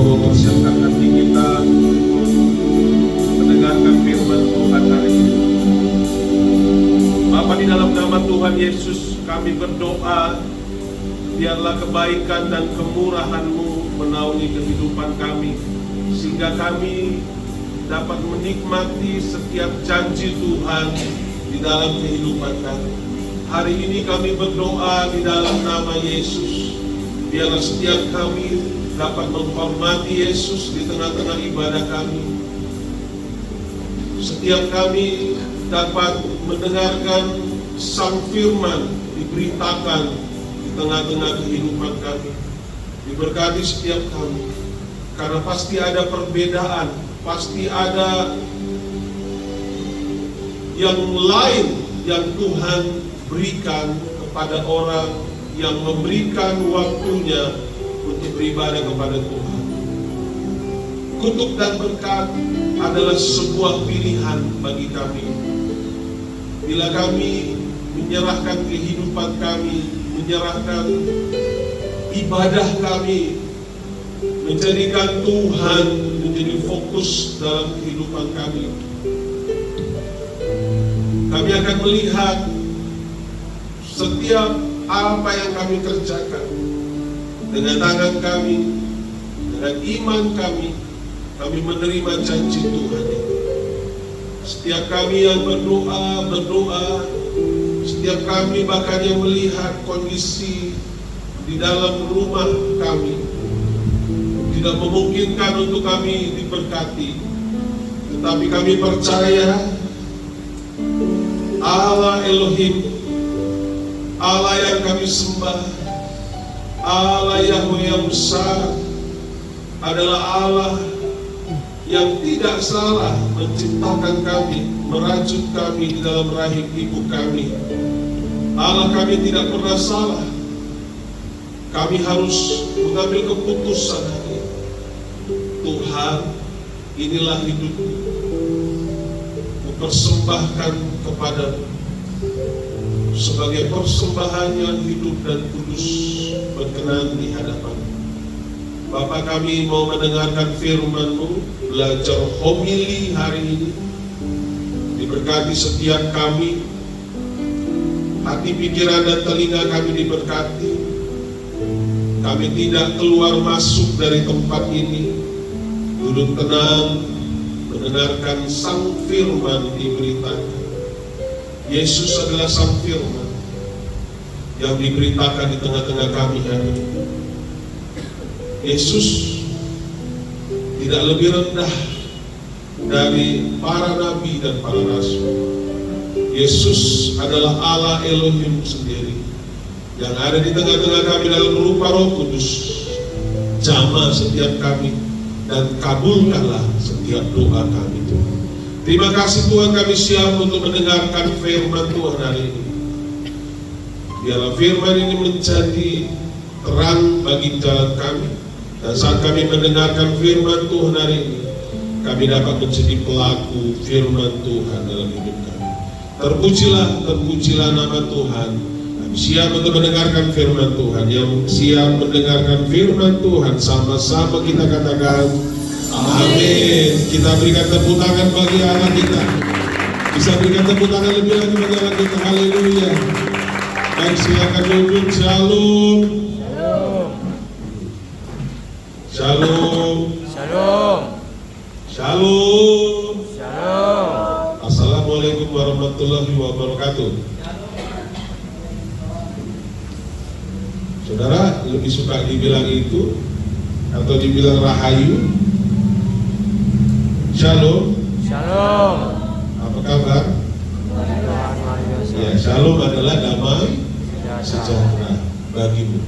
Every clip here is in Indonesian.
Roh persiapkan hati kita mendengarkan firman Tuhan hari ini. Bapa, di dalam nama Tuhan Yesus kami berdoa, biarlah kebaikan dan kemurahan-Mu menaungi kehidupan kami, sehingga kami dapat menikmati setiap janji Tuhan di dalam kehidupan kami. Hari ini kami berdoa di dalam nama Yesus, biarlah setiap kami dapat menghormati Yesus di tengah-tengah ibadah kami. Setiap kami dapat mendengarkan Sang Firman diberitakan di tengah-tengah kehidupan kami. Diberkati setiap kami, karena pasti ada perbedaan, pasti ada yang lain yang Tuhan berikan kepada orang yang memberikan waktunya untuk beribadah kepada Tuhan. Kutuk dan berkat adalah sebuah pilihan bagi kami. Bila kami menyerahkan kehidupan kami, menyerahkan ibadah kami, menjadikan Tuhan menjadi fokus dalam kehidupan kami, kami akan melihat setiap apa yang kami kerjakan dengan tangan kami, dengan iman kami menerima janji Tuhan itu. Setiap kami yang berdoa, setiap kami bahkan yang melihat kondisi di dalam rumah kami tidak memungkinkan untuk kami diberkati, tetapi kami percaya Allah Elohim, Allah yang kami sembah, Allah Yahweh yang besar, adalah Allah yang tidak salah menciptakan kami, merajut kami di dalam rahim ibu kami. Allah kami tidak pernah salah. Kami harus mengambil keputusan hari ini. Tuhan, inilah hidupku, kupersembahkan kepadamu sebagai persembahan yang hidup dan kudus, berkenan di hadapan-Mu. Bapa, kami mau mendengarkan firman-Mu, belajar homili hari ini. Diberkati setiap kami, hati, pikiran, dan telinga kami diberkati. Kami tidak keluar masuk dari tempat ini, duduk tenang mendengarkan Sang Firman diberitakan. Yesus adalah Sang Firman yang diberitakan di tengah-tengah kami hari ini. Yesus tidak lebih rendah dari para nabi dan para rasul. Yesus adalah Allah Elohim sendiri yang ada di tengah-tengah kami dalam rupa Roh Kudus. Jamah setiap kami dan kabulkanlah setiap doa kami, Tuhan. Terima kasih Tuhan, kami siap untuk mendengarkan firman Tuhan hari ini. Biarlah firman ini menjadi terang bagi jalan kami, dan saat kami mendengarkan firman Tuhan hari ini, kami dapat menjadi pelaku firman Tuhan dalam hidup kami. Terpujilah nama Tuhan. Kami siap untuk mendengarkan firman Tuhan. Yang siap mendengarkan firman Tuhan, sama-sama kita katakan amin. Kita berikan tepuk tangan bagi Allah kita. Bisa berikan tepuk tangan lebih lagi bagi Allah kita. Haleluya. Baik, silakan duduk. Shalom. Shalom. Shalom. Shalom. Shalom. Assalamualaikum warahmatullahi wabarakatuh. Saudara, lebih suka dibilang itu atau dibilang rahayu? Shalom. Shalom. Apa kabar? Ya, shalom adalah damai sejahtera bagimu.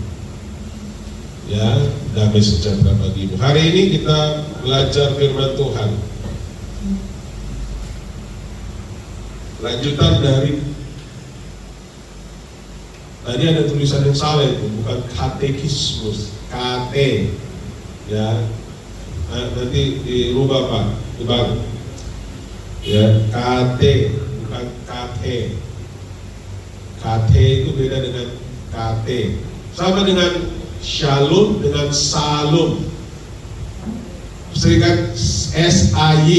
Ya, damai sejahtera bagimu. Hari ini kita belajar firman Tuhan. Lanjutan dari tadi ada tulisan yang salah itu, bukan katekismus, KT. Ya, nanti dirubah Pak, Bang. Ya, KT bukan KT. KT itu beda dengan KT. Sama dengan shalom dengan salom. Serikan SY,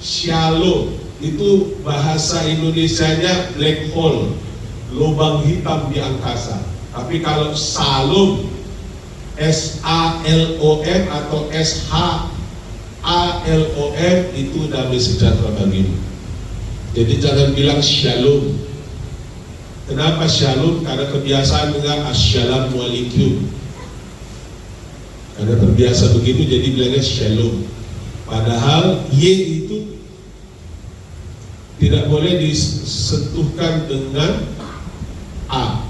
shalom. Itu bahasa Indonesianya black hole, lubang hitam di angkasa. Tapi kalau salom, SALOM atau SHALOM, itu damai sejahtera bagimu. Jadi jangan bilang shalom. Kenapa shalom? Karena kebiasaan dengan assalamualaikum. Karena terbiasa begitu jadi bilangnya shalom. Padahal Y itu tidak boleh disentuhkan dengan A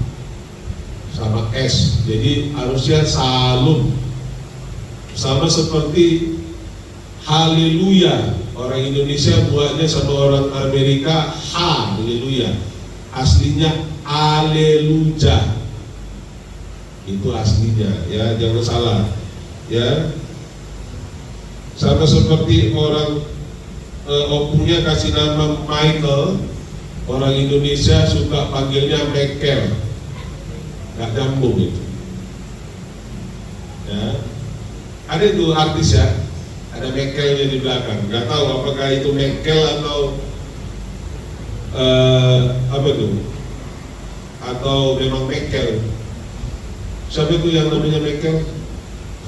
sama S, jadi harusnya salum. Sama seperti haleluya, orang Indonesia buatnya sama orang Amerika haleluya, aslinya aleluja, itu aslinya ya, jangan salah ya. Sama seperti orang opungnya kasih nama Michael, orang Indonesia suka panggilnya Michael, nggak nyambung itu. Ya, ada itu artis ya, ada Michaelnya di belakang. Nggak tahu apakah itu Michael atau apa tuh? Atau memang Michael? Siapa itu yang namanya Michael?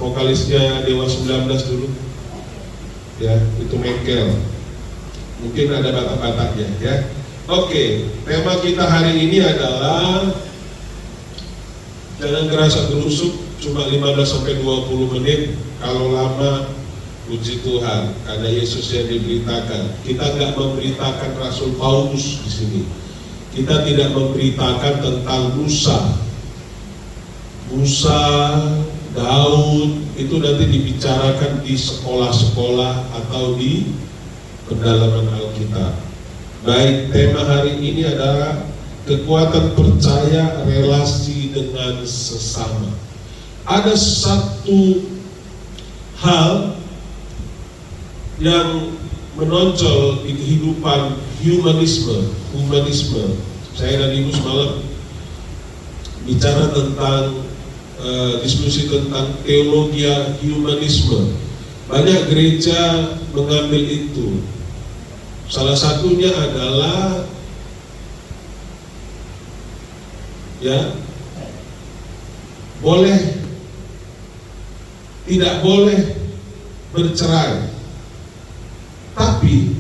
Vokalisnya Dewa 19 dulu. Ya, itu Michael. Mungkin ada batak-bataknya ya. Oke, tema kita hari ini adalah jangan gerasa gerusuk, cuma 15-20 menit. Kalau lama, puji Tuhan, karena Yesus yang diberitakan. Kita nggak memberitakan Rasul Paulus di sini. Kita tidak memberitakan tentang Musa, Daud, itu nanti dibicarakan di sekolah-sekolah atau di pendalaman Alkitab. Baik, tema hari ini adalah kekuatan percaya relasi dengan sesama. Ada satu hal yang menonjol di kehidupan humanisme. Saya dan Ibu semalam bicara tentang diskusi tentang teologi humanisme. Banyak gereja mengambil itu. Salah satunya adalah ya, tidak boleh bercerai. Tapi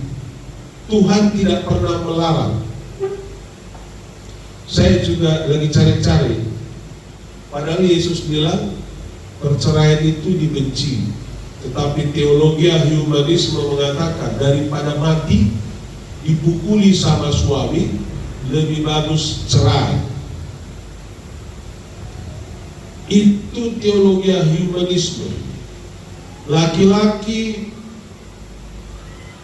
Tuhan tidak pernah melarang. Saya juga lagi cari-cari. Padahal Yesus bilang perceraian itu dibenci. Tetapi teologi humanisme mengatakan daripada mati dipukuli sama suami, lebih bagus cerai. Itu teologi humanisme. Laki-laki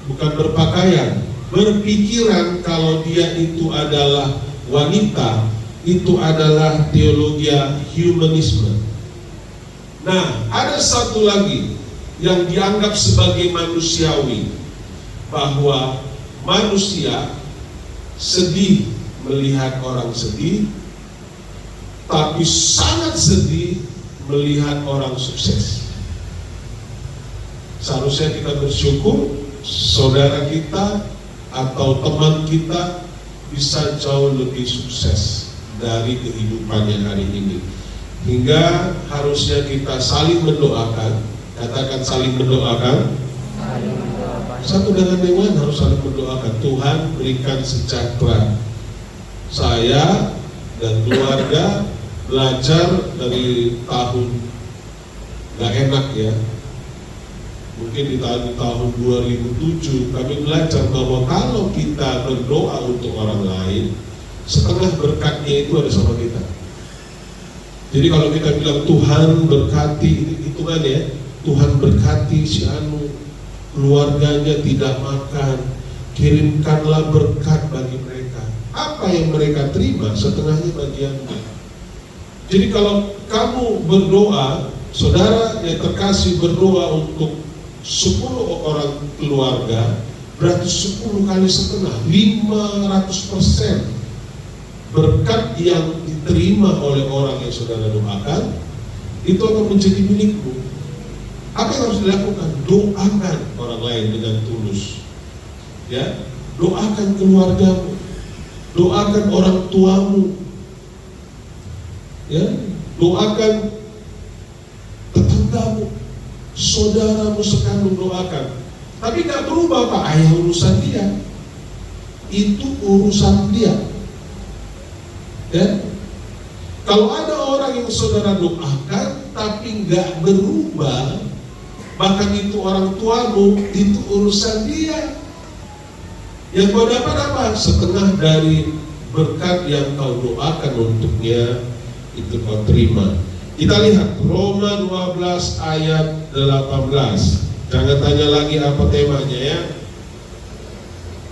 bukan berpakaian, berpikiran kalau dia itu adalah wanita, itu adalah teologi humanisme. Nah, ada satu lagi yang dianggap sebagai manusiawi, bahwa manusia sedih melihat orang sedih, tapi sangat sedih melihat orang sukses. Seharusnya kita bersyukur saudara kita atau teman kita bisa jauh lebih sukses dari kehidupannya hari ini, hingga harusnya kita saling mendoakan. Katakan saling mendoakan. Satu dengan yang lain harus saling mendoakan. Tuhan berikan sejahtera. Saya dan keluarga belajar dari tahun gak enak ya. Mungkin di tahun 2007 kami belajar bahwa kalau kita berdoa untuk orang lain, setengah berkatnya itu ada sama kita. Jadi kalau kita bilang Tuhan berkati, hitungan ya, Tuhan berkati si Anu, keluarganya tidak makan, kirimkanlah berkat bagi mereka. Apa yang mereka terima, setengahnya bagiannya. Jadi kalau kamu berdoa, saudara yang terkasih berdoa untuk 10 orang keluarga, berarti 10 kali setengah, 500% berkat yang diterima oleh orang yang saudara doakan, itu akan menjadi milikmu. Apa yang harus dilakukan? Doakan orang lain dengan tulus. Ya, doakan keluargamu, doakan orang tuamu, ya, doakan tetanggamu, saudaramu sekandung, doakan. Tapi nggak berubah Pak, ayah urusan dia, itu urusan dia. Ya, kalau ada orang yang saudara doakan tapi nggak berubah, bahkan itu orang tuamu, itu urusan dia. Yang kau dapat apa? Setengah dari berkat yang kau doakan untuknya, itu kau terima. Kita lihat Roma 12 ayat 18. Jangan tanya lagi apa temanya ya.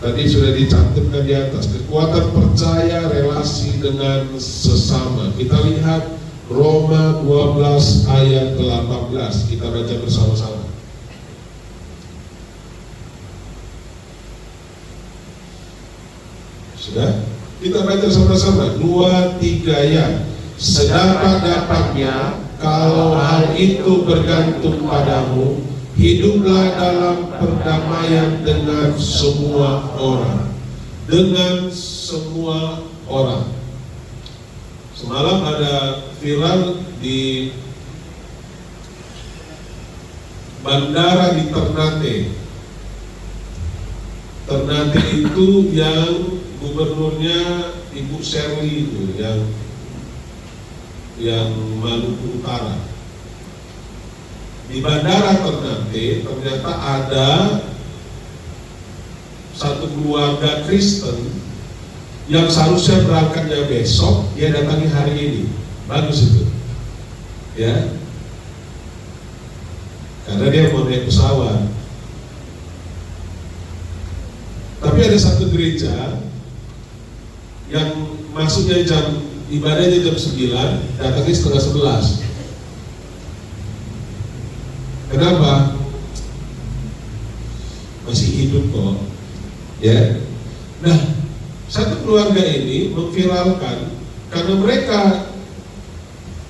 Tadi sudah dicantumkan di atas. Kekuatan percaya, relasi dengan sesama. Kita lihat Roma 12 ayat 18. Kita baca bersama-sama. Sudah? Kita baca sama-sama. 2, 3 ya. Sedapat-dapatnya, kalau hal itu bergantung padamu, hiduplah dalam perdamaian dengan semua orang. Dengan semua orang. Semalam ada viral di bandara di Ternate. Ternate itu yang gubernurnya Ibu Shirley itu, yang Maluku Utara. Di bandara Ternate ternyata ada satu keluarga Kristen yang seharusnya berangkatnya besok, dia datangi hari ini. Bagus itu, ya, karena dia mau naik pesawat. Tapi ada satu gereja yang masuknya ibadahnya jam 9, datangnya setengah 11. Kenapa? Masih hidup kok, ya. Nah, satu keluarga ini memviralkan karena mereka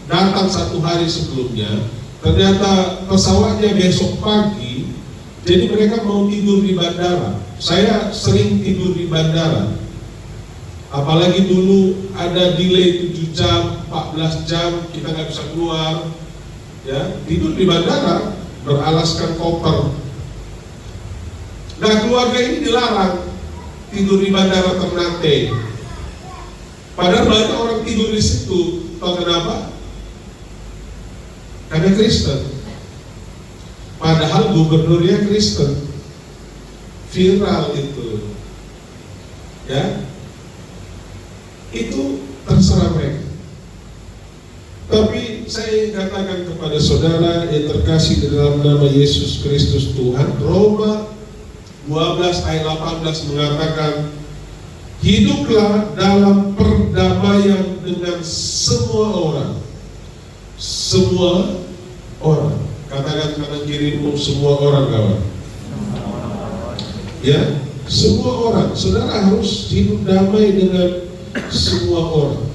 datang satu hari sebelumnya, ternyata pesawatnya besok pagi, jadi mereka mau tidur di bandara. Saya sering tidur di bandara, apalagi dulu ada delay 7 jam, 14 jam, kita nggak bisa keluar, ya, tidur di bandara, beralaskan koper. Nah, keluarga ini dilarang tidur di bandara Ternate. Padahal banyak orang tidur di situ. Tahu kenapa? Karena Kristen. Padahal gubernurnya Kristen. Viral itu, ya. Itu terserah mereka. Tapi saya katakan kepada saudara yang terkasih di dalam nama Yesus Kristus Tuhan, Roma 12 ayat 18 mengatakan, hiduplah dalam perdamaian dengan semua orang. Semua orang. Katakan kanan kirimu, semua orang, kawan. Ya, semua orang. Saudara harus hidup damai dengan semua orang.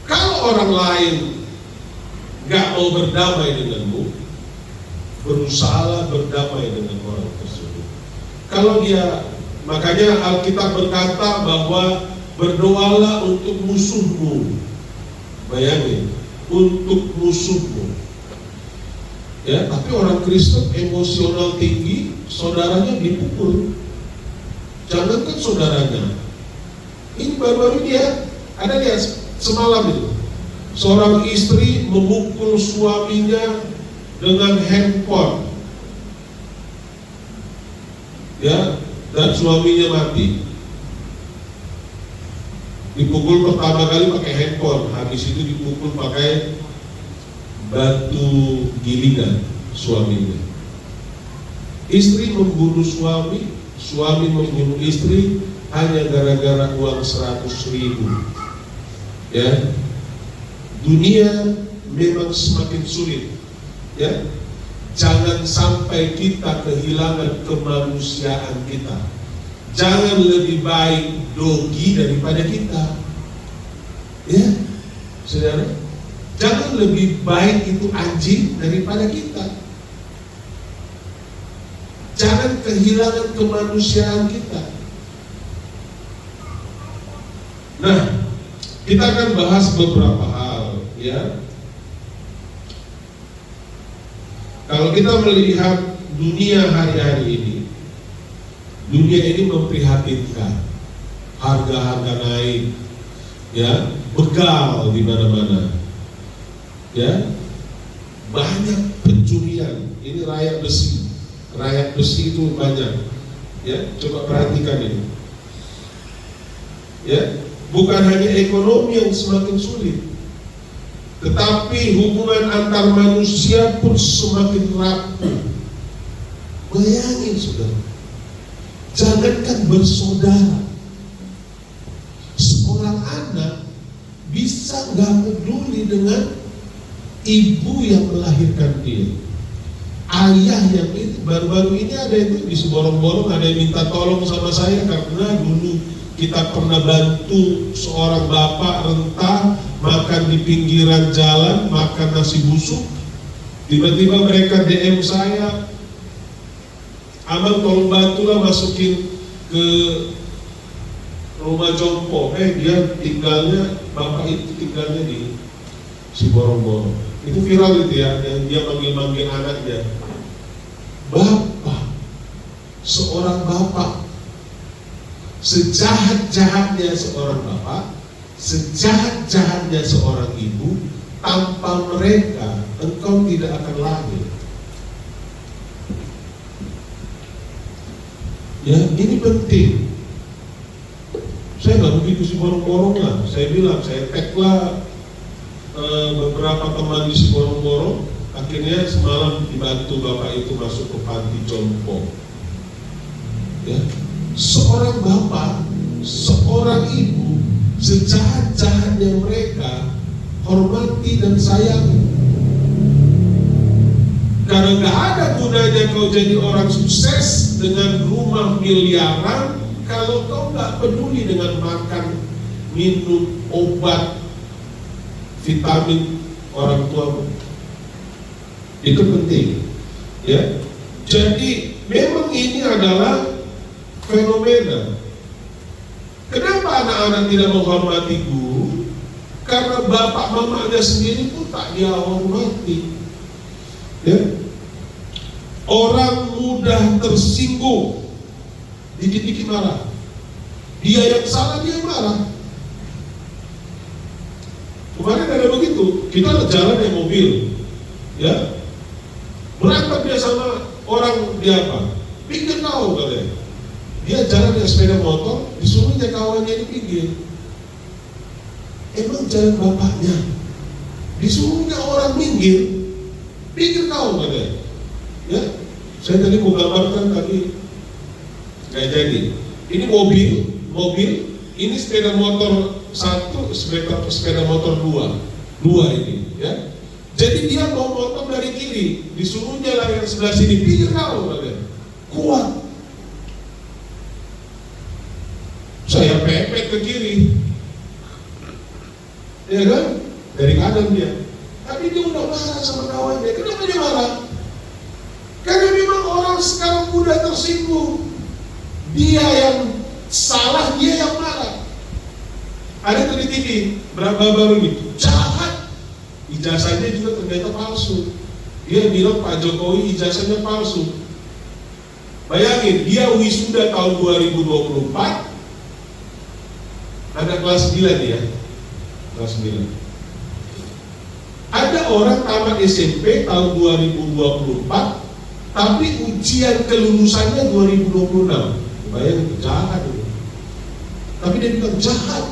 Kalau orang lain gak mau berdamai denganmu, berusaha berdamai dengan orang tersebut. Kalau dia, makanya Alkitab berkata bahwa berdoalah untuk musuhmu. Bayangin, untuk musuhmu. Ya, tapi orang Kristen emosional tinggi, saudaranya dipukul. Jangankan saudaranya, ini baru-baru dia ada lihat semalam itu, seorang istri memukul suaminya dengan handphone, ya, dan suaminya mati. Dipukul pertama kali pakai handphone, habis itu dipukul pakai batu gilingan suaminya. Istri membunuh suami, suami membunuh istri hanya gara-gara uang 100.000. Ya, dunia memang semakin sulit. Ya, jangan sampai kita kehilangan kemanusiaan kita. Jangan lebih baik dogi daripada kita. Ya, saudara, Jangan lebih baik itu anjing daripada kita. Jangan kehilangan kemanusiaan kita. Nah, kita akan bahas beberapa hal, ya. Kalau kita melihat dunia hari-hari ini, dunia ini memprihatinkan. Harga-harga naik, ya, begal di mana-mana, ya, banyak pencurian. Ini rakyat besi itu banyak, ya. Coba perhatikan ini, ya. Bukan hanya ekonomi yang semakin sulit, tetapi hubungan antar manusia pun semakin rapuh. Bayangin saudara, jangankan bersaudara, seorang anak bisa nggak peduli dengan ibu yang melahirkan dia, ayah yang itu. Baru-baru ini ada itu di seborong-borong, ada yang minta tolong sama saya karena dulu kita pernah bantu seorang bapak renta makan di pinggiran jalan, makan nasi busuk. Tiba-tiba mereka DM saya, "Abang tolong bantulah masukin ke rumah jompo." Dia tinggalnya, bapak itu tinggalnya di Siborong-borong. Itu viral itu ya, yang dia manggil-manggil anaknya. Bapak, seorang bapak, sejahat-jahatnya seorang bapak, sejahat-jahatnya seorang ibu, tanpa mereka engkau tidak akan lahir. Ya, ini penting. Saya nggak begitu Siborong-borong lah. Saya bilang, saya tag lah beberapa teman di Siborong-borong. Akhirnya semalam dibantu bapak itu masuk ke panti jompo. Ya, seorang bapak, seorang ibu, sejahat-jahatnya mereka, hormati dan sayangi. Karena gak ada gunanya kau jadi orang sukses dengan rumah miliaran kalau kau gak peduli dengan makan, minum, obat, vitamin orang tuamu. Itu penting, ya. Jadi memang ini adalah fenomena. Kenapa anak-anak tidak menghormati guru? Karena bapak mamanya sendiri pun tak dia hormati, ya. Orang mudah tersinggung, dikit-dikit marah. Dia yang salah, dia yang marah. Kemarin ada begitu, kita jalan naik mobil, ya. Berantem dia sama orang, dia apa? Pinggir kau katanya. Dia jalan dengan sepeda motor, disuruhnya kawannya di pinggir. Emang jalan bapaknya, disuruhnya orang pinggir kau katanya. Ya, saya tadi mau gambarkan tapi nggak jadi. Ini mobil, ini sepeda motor satu, sepeda motor dua ini, ya. Jadi dia mau motor dari kiri, disuruhnya lah yang sebelah sini, pinggir kau katanya. Kuat. Saya pepet ke kiri, ya kan? Dari kanan dia. Tapi dia udah marah sama kawannya. Kenapa dia marah? Karena memang orang sekarang mudah tersinggung. Dia yang salah, dia yang marah. Ada tuh di TV berapa baru ini, jahat. Ijazahnya juga ternyata palsu. Dia bilang Pak Jokowi ijazahnya palsu. Bayangin, dia wisuda tahun 2024. Ada kelas 9 ya, kelas 9. Ada orang tamat SMP tahun 2024, tapi ujian kelulusannya 2026. Bayangin, jahat itu. Tapi dia bilang jahat.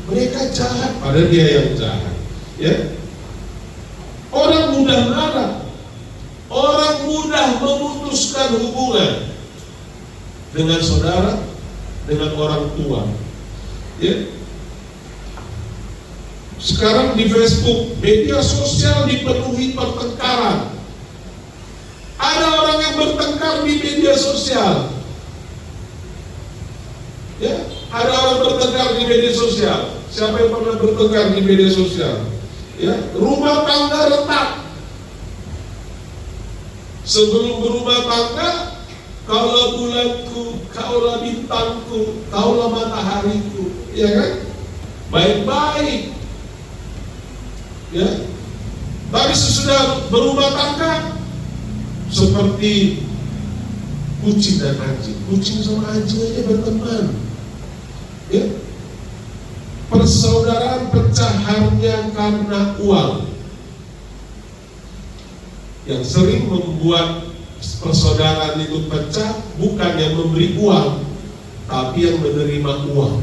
Mereka jahat, padahal dia yang jahat. Ya, orang mudah marah, orang mudah memutuskan hubungan dengan saudara, dengan orang tua. Ya. Sekarang di Facebook, media sosial dipenuhi pertengkaran. Ada orang yang bertengkar di media sosial. Ya, ada orang bertengkar di media sosial. Siapa yang pernah bertengkar di media sosial? Ya, rumah tangga retak. Sebelum berumah tangga, kaulah bulanku, kaulah bintangku, kaulah matahariku, ya kan? Baik-baik. Ya. Tapi sesudah berumah tangga, seperti kucing dan anjing. Kucing sama anjing aja berteman. Ya. Persaudaraan pecah hanya karena uang. Yang sering membuat persaudaraan itu pecah bukan yang memberi uang, tapi yang menerima uang.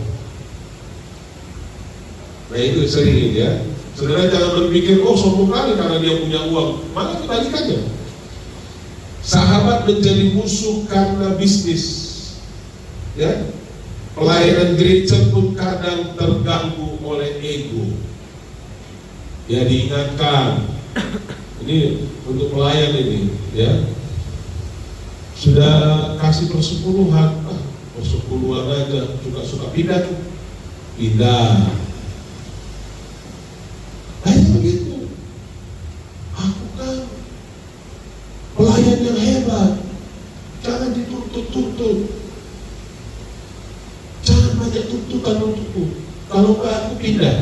Nah itu sering ya. Saudara jangan berpikir, oh sombong kali karena dia punya uang. Malah kebalikannya. Sahabat menjadi musuh karena bisnis. Ya. Pelayanan gereja pun kadang terganggu oleh ego. Ya diingatkan, ini untuk pelayan ini, ya sudah kasih persepuluhan, persepuluhan aja, suka pindah, hanya begitu. Aku kan pelayan yang hebat, jangan dituntut-tuntut. Jangan banyak tuntutan untukku. Kalau enggak aku pindah.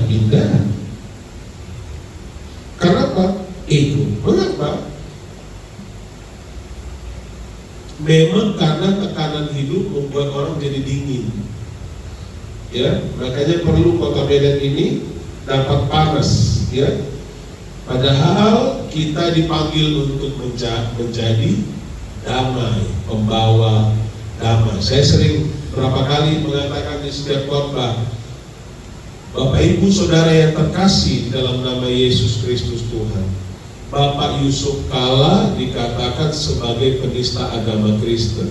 Karena apa? Ego. Mengapa? Memang karena tekanan hidup membuat orang jadi dingin. Ya, makanya perlu Kota Medan ini dapat panas. Ya, padahal kita dipanggil untuk menjadi damai, pembawa damai. Saya sering berapa kali mengatakan di setiap khotbah, Bapak Ibu Saudara yang terkasih di dalam nama Yesus Kristus Tuhan, Bapak Yusuf Kala dikatakan sebagai penista agama Kristen.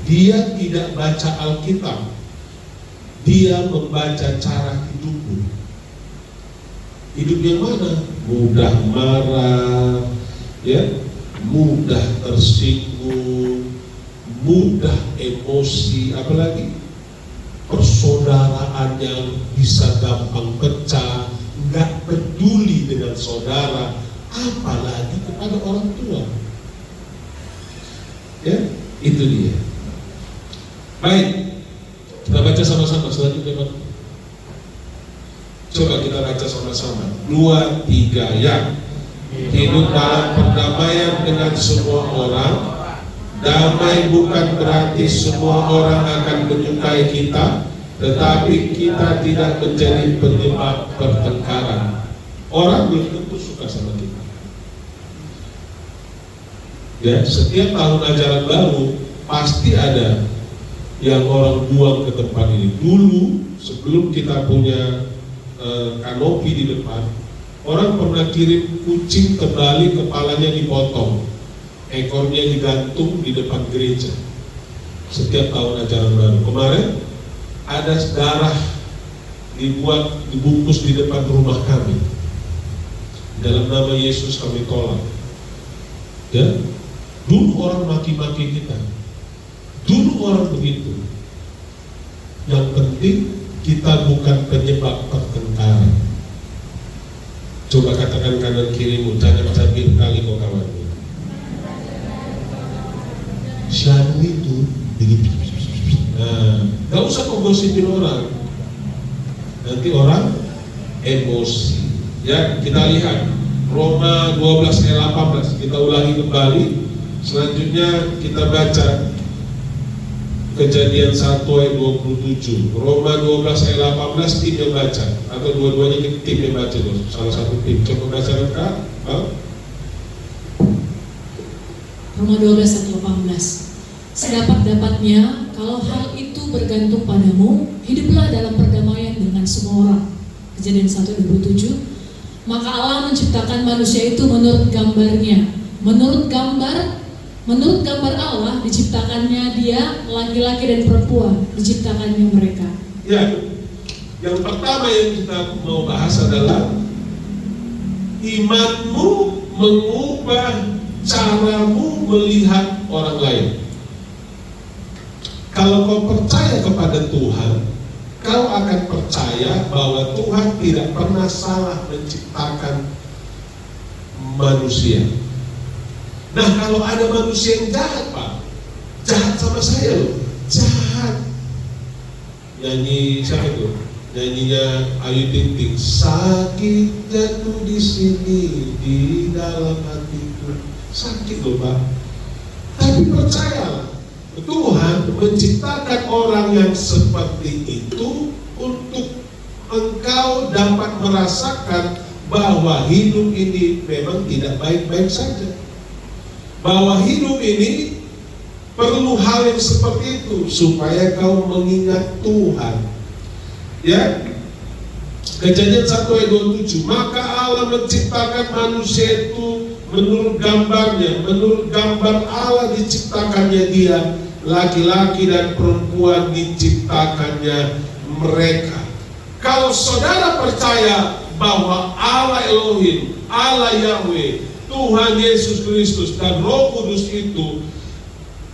Dia tidak baca Alkitab, dia membaca cara hidupmu. Hidup yang mana? Mudah marah, ya, mudah tersinggung, mudah emosi, apalagi persaudaraan yang bisa gampang pecah, nggak peduli dengan saudara, apalagi kepada orang tua. Ya, itu dia. Baik, kita baca sama-sama selanjutnya, Pak. Coba kita baca sama-sama. 2, 3, ya. Hidup dalam perdamaian dengan semua orang. Damai bukan berarti semua orang akan menyukai kita, tetapi kita tidak menjadi penyebab pertengkaran. Orang belum tentu suka sama kita. Ya, setiap tahun ajaran baru pasti ada yang orang buang ke tempat ini. Dulu sebelum kita punya kanopi di depan, orang pernah kirim kucing kembali, kepalanya dipotong, ekornya digantung di depan gereja setiap tahun ajaran baru. Kemarin ada darah dibungkus di depan rumah kami. Dalam nama Yesus kami tolak. Ya, dulu orang maki-maki kita, dulu orang begitu. Yang penting kita bukan penyebab pertengkaran. Coba katakan kanan kirimu, jangan cabir kali kau kawanmu. Syanu itu begitu. Nah, gak usah kau gosipin orang, nanti orang emosi. Ya, kita lihat Roma 12 ayat 18. Kita ulangi kembali. Selanjutnya kita baca Kejadian 1 ayat 27. Roma 12 ayat 18, tim yang baca, atau dua-duanya tim yang baca loh. Salah satu tim. Coba baca lengkap. Roma 12 ayat 18. Sedapat-dapatnya, kalau hal itu bergantung padamu, hiduplah dalam perdamaian dengan semua orang. Kejadian 1 ayat 27. Maka Allah menciptakan manusia itu menurut gambarnya. Menurut gambar Allah diciptakannya dia, laki-laki dan perempuan diciptakannya mereka. Ya, yang pertama yang kita mau bahas adalah imanmu mengubah caramu melihat orang lain. Kalau kau percaya kepada Tuhan, kau akan percaya bahwa Tuhan tidak pernah salah menciptakan manusia. Nah, kalau ada manusia yang jahat, Pak, jahat sama saya loh, jahat. Nyanyi siapa itu? Nyanyinya Ayu Ting Ting, sakit jatuh di sini di dalam hatiku. Sakit loh, Pak. Tapi percayalah, Tuhan menciptakan orang yang seperti itu untuk engkau dapat merasakan bahwa hidup ini memang tidak baik-baik saja. Bahwa hidup ini perlu hal yang seperti itu supaya kau mengingat Tuhan. Ya, Kejadian 1 ayat 27, maka Allah menciptakan manusia itu menurut gambarnya, menurut gambar Allah diciptakannya dia, laki-laki dan perempuan diciptakannya mereka. Kalau saudara percaya bahwa Allah Elohim, Allah Yahweh, Tuhan Yesus Kristus dan Roh Kudus itu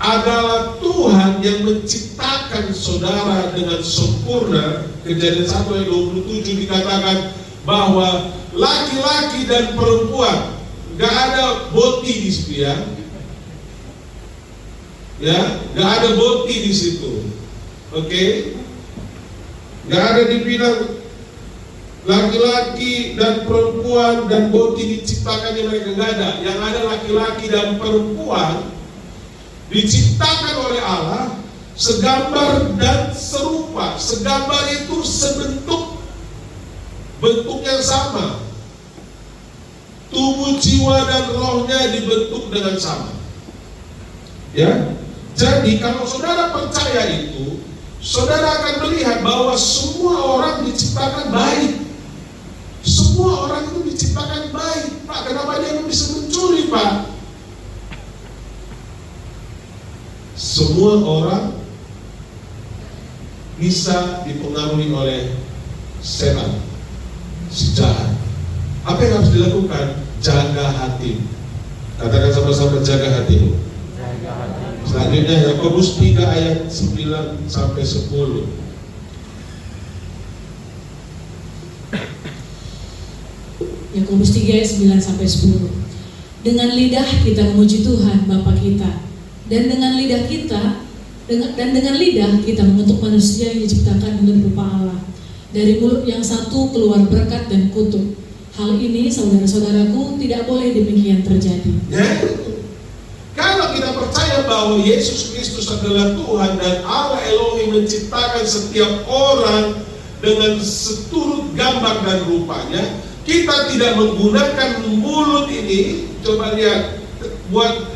adalah Tuhan yang menciptakan saudara dengan sempurna. Kejadian 1 ayat 27 dikatakan bahwa laki-laki dan perempuan, gak ada boti di situ ya, gak ada boti di situ, oke? Gak ada dibilang laki-laki dan perempuan dan boti diciptakannya mereka, gak ada. Yang ada laki-laki dan perempuan diciptakan oleh Allah segambar dan serupa. Segambar itu sebentuk, bentuk yang sama. Tubuh, jiwa dan rohnya dibentuk dengan sama. Ya. Jadi kalau saudara percaya itu, saudara akan melihat bahwa semua orang diciptakan baik. Semua orang itu diciptakan baik. Pak, kenapa dia bisa mencuri, Pak? Semua orang bisa dipengaruhi oleh setan, si jahat. Apa yang harus dilakukan? Jaga hati. Katakan sama-sama, jaga hati. Selanjutnya Yakobus 3 ayat 9 sampai 10. Yakobus 3 ayat 9 sampai 10. Dengan lidah kita memuji Tuhan Bapa kita, dan dengan lidah kita mengutuk manusia yang diciptakan menurut rupa Allah. Dari mulut yang satu keluar berkat dan kutuk. Hal ini, saudara-saudaraku, tidak boleh demikian terjadi. Ya, kalau kita percaya bahwa Yesus Kristus adalah Tuhan dan Allah Elohim menciptakan setiap orang dengan seturut gambar dan rupanya, kita tidak menggunakan mulut ini. Coba lihat, buat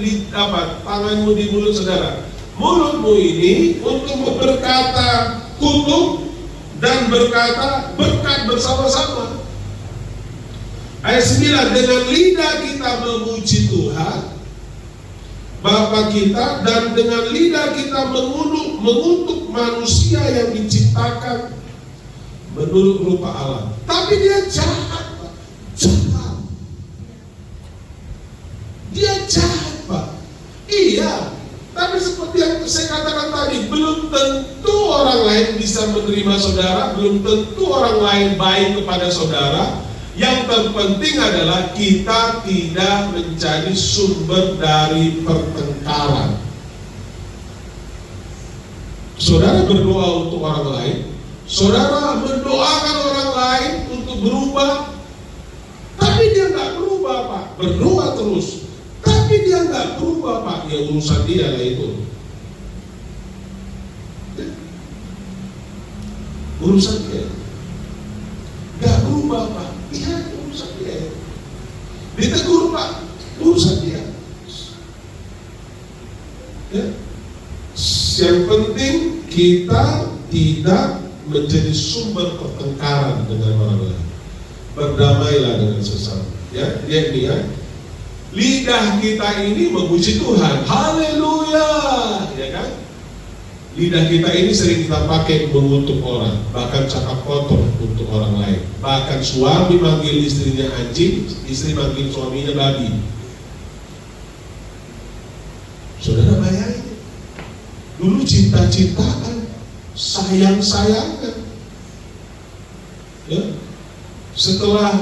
tanganmu di mulut saudara. Mulutmu ini untuk berkata kutuk dan berkata berkat bersama-sama. Ayat 9, dengan lidah kita memuji Tuhan Bapa kita, dan dengan lidah kita mengutuk manusia yang diciptakan menurut rupa Allah. Tapi dia jahat, Pak. Jahat. Dia jahat, Pak. Iya, tapi seperti yang saya katakan tadi, belum tentu orang lain bisa menerima saudara, belum tentu orang lain baik kepada saudara. Yang terpenting adalah kita tidak menjadi sumber dari pertengkaran. Saudara berdoa untuk orang lain, saudara mendoakan orang lain untuk berubah, tapi dia nggak berubah, Pak. Berdoa terus, tapi dia nggak berubah, Pak. Ya urusan dia lah itu. Urusan dia. Nggak berubah, Pak. Iya, urusan dia. Ditegur, Pak. Urusan dia. Ya. Yang penting kita tidak menjadi sumber pertengkaran dengan orang lain. Berdamailah dengan sesama. Ya, lihat ini ya. Lidah kita ini memuji Tuhan. Haleluya, ya kan? Lidah kita ini sering kita pakai mengutuk orang, bahkan cakap kotor untuk orang lain. Bahkan suami manggil istrinya anjing, istri manggil suaminya babi. Saudara bayangin, dulu cinta-cintaan, sayang-sayangan, setelah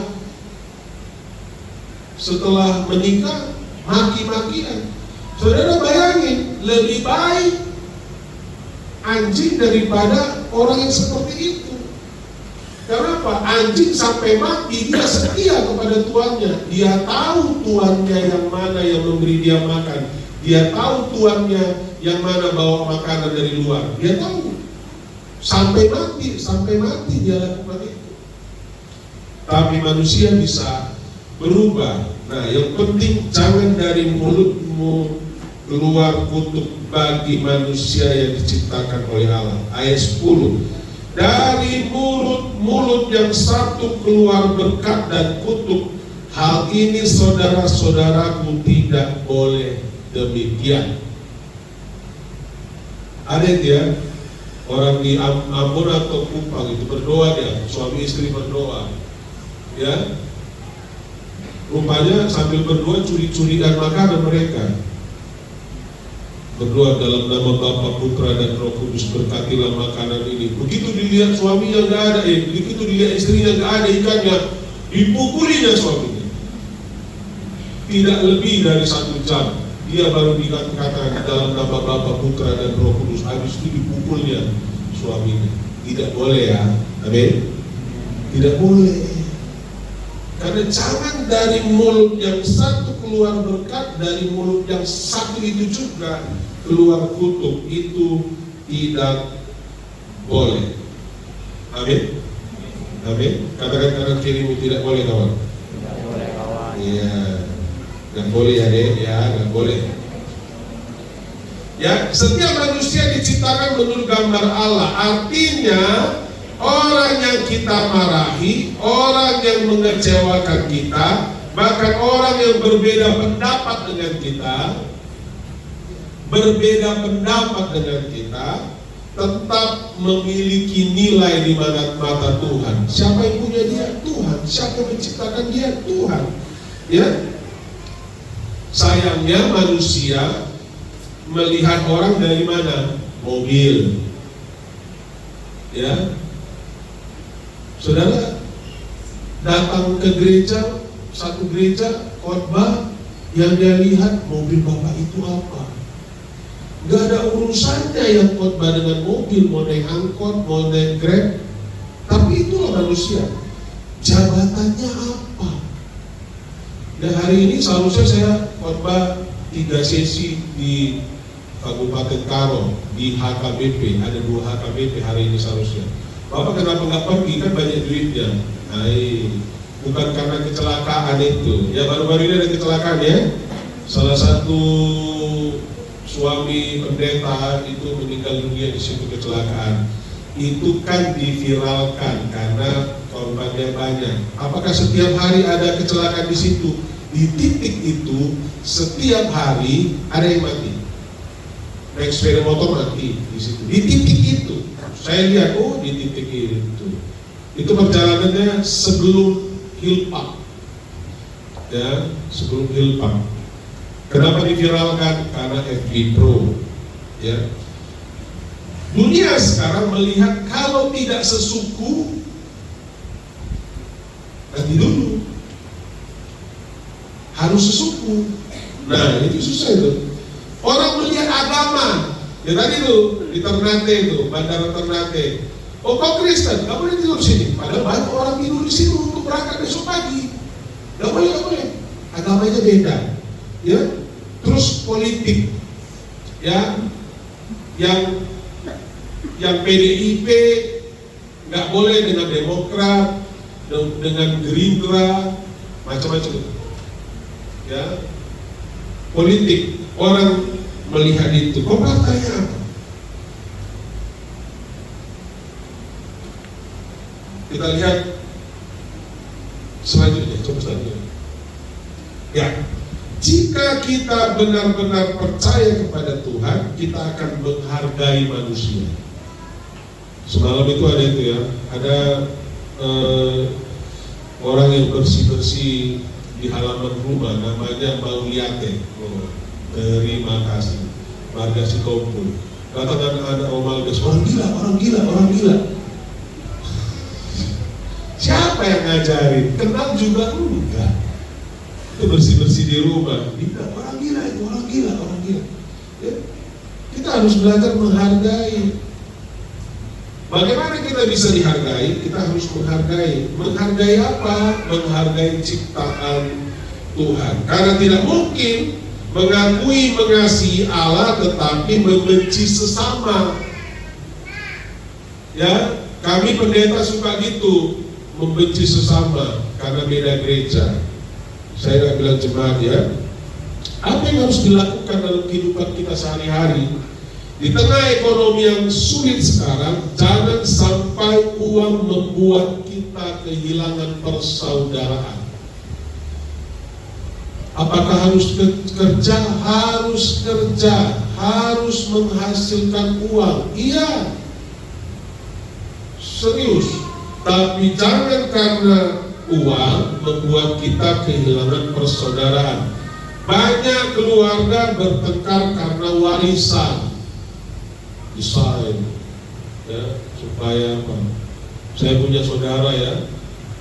menikah maki-makian. Saudara bayangin, lebih baik anjing daripada orang yang seperti itu. Kenapa? Anjing sampai mati dia setia kepada tuannya. Dia tahu tuannya yang mana yang memberi dia makan. Dia tahu tuannya yang mana bawa makanan dari luar. Dia tahu. Sampai mati dia lakukan itu. Tapi manusia bisa berubah. Nah, yang penting jangan dari mulutmu keluar kutuk bagi manusia yang diciptakan oleh Allah. Ayat 10. Dari mulut yang satu keluar berkat dan kutuk. Hal ini saudara-saudaraku tidak boleh demikian. Ada dia orang di Ambon atau Kupang itu berdoa, dia suami istri berdoa, ya. Rupanya sambil berdoa curi-curikan makanan mereka. Berdoa dalam nama Bapa, Putra dan Roh Kudus, berkatilah makanan ini. Begitu dilihat suaminya nggak ada, begitu dilihat istrinya nggak ada ikannya, dipukulinya suaminya. Tidak lebih dari 1 jam, dia baru dikatakan dalam nama Bapa, Putra dan Roh Kudus. Habis itu dipukulnya suaminya. Tidak boleh, ya, amin. Tidak boleh. Karena jangan dari mulut yang satu keluar berkat, dari mulut yang satu itu juga keluar kutuk. Itu tidak boleh. Amin. Amin. Katakan kanan kirimu, tidak boleh kawan. Tidak boleh kawan. Iya. Nggak boleh ya deh, ya nggak boleh. Ya, setiap manusia diciptakan menurut gambar Allah. Artinya orang yang kita marahi, orang yang mengecewakan kita, bahkan orang yang berbeda pendapat dengan kita, tetap memiliki nilai di mata Tuhan. Siapa yang punya dia? Tuhan. Siapa yang menciptakan dia? Tuhan. Ya. Sayangnya manusia melihat orang dari mana? Mobil. Ya. Saudara datang ke gereja, satu gereja khotbah, yang dia lihat mobil bapak itu apa? Gak ada urusannya yang khotbah dengan mobil, mau naik angkot, mau naik Grab. Tapi itulah manusia. Jabatannya apa? Dan hari ini seharusnya saya khotbah 3 sesi di Kabupaten Karo, di HKBP. Ada 2 HKBP hari ini seharusnya. Bapak kenapa nggak pergi, kan banyak duitnya? Bukan karena kecelakaan itu. Ya, baru-baru ini ada kecelakaan, ya. Salah satu suami pendeta itu meninggal dunia di situ kecelakaan. Itu kan diviralkan karena korbannya banyak. Apakah setiap hari ada kecelakaan di situ? Di titik itu setiap hari ada yang mati. Naik sepeda motor mati di situ. Di titik itu saya lihat, di titik itu perjalanannya sebelum Hilpak, ya, sebelum Hilpak. Kenapa diviralkan? Karena FB Pro, ya. Dunia sekarang melihat kalau tidak sesuku, nanti dulu harus sesuku. Nah, itu susah itu. Orang melihat agama, ya tadi tuh di Ternate itu, Bandara Ternate. Oh, kau Kristen, gak boleh tidur sini. Padahal banyak orang tidur di sini untuk berangkat besok pagi. Gak boleh. Agamanya beda, ya. Terus politik, ya, yang PDIP nggak boleh dengan Demokrat, dengan Gerindra, macam-macam, ya. Politik, orang melihat itu, kok partainya apa? Kita lihat selanjutnya, coba selanjutnya. Ya, jika kita benar-benar percaya kepada Tuhan, kita akan menghargai manusia. Semalam itu ada itu, ya, ada orang yang bersih-bersih di halaman rumah, namanya Mauliate. Oh, terima kasih, Marga Sitompul. Katakan ada Om Malgas, orang gila. Siapa Siapa yang ngajarin? Kenal juga enggak. Itu bersih-bersih di rumah. Tidak, orang gila itu, orang gila. Ya. Kita harus belajar menghargai. Bagaimana kita bisa dihargai? Kita harus menghargai. Menghargai apa? Menghargai ciptaan Tuhan. Karena tidak mungkin mengakui mengasihi Allah tetapi membenci sesama. Ya, kami pendeta suka gitu, membenci sesama karena beda gereja. Saya nggak bilang jemaat ya. Apa yang harus dilakukan dalam kehidupan kita sehari-hari? Di tengah ekonomi yang sulit sekarang, jangan sampai uang membuat kita kehilangan persaudaraan. Apakah harus kerja? Harus kerja, harus menghasilkan uang. Iya, serius. Tapi jangan karena uang membuat kita kehilangan persaudaraan. Banyak keluarga bertengkar karena warisan. Desain, ya, supaya apa? Saya punya saudara ya,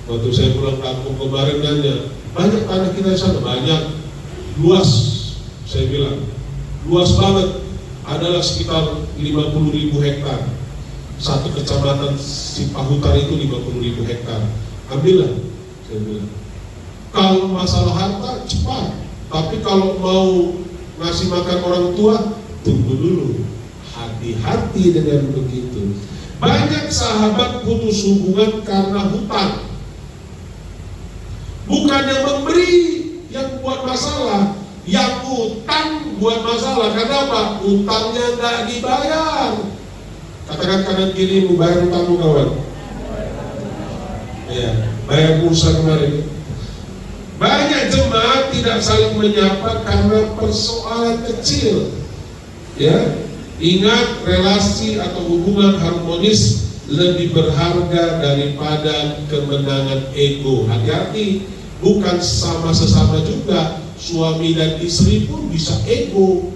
waktu saya pulang kampung kemarin nanya, banyak tanah kita di sana, banyak, luas. Saya bilang, luas banget, adalah sekitar 50.000 hektar. Satu kecamatan Cipahutar itu 50.000 hektar. Ambillah, saya bilang. Kalau masalah harta cepat, tapi kalau mau ngasih makan orang tua, tunggu dulu. Hati-hati dengan begitu. Banyak sahabat putus hubungan karena hutang. Bukan yang memberi yang buat masalah, yang utang buat masalah. Kenapa? Utangnya nggak dibayar. Katakan kanan kiri, mau bayar utangmu kawan. Ya, bayar pulsa kemarin. Banyak jemaat tidak saling menyapa karena persoalan kecil. Ya, ingat, relasi atau hubungan harmonis lebih berharga daripada kemenangan ego. Hati-hati, bukan sama sesama juga. Suami dan istri pun bisa ego.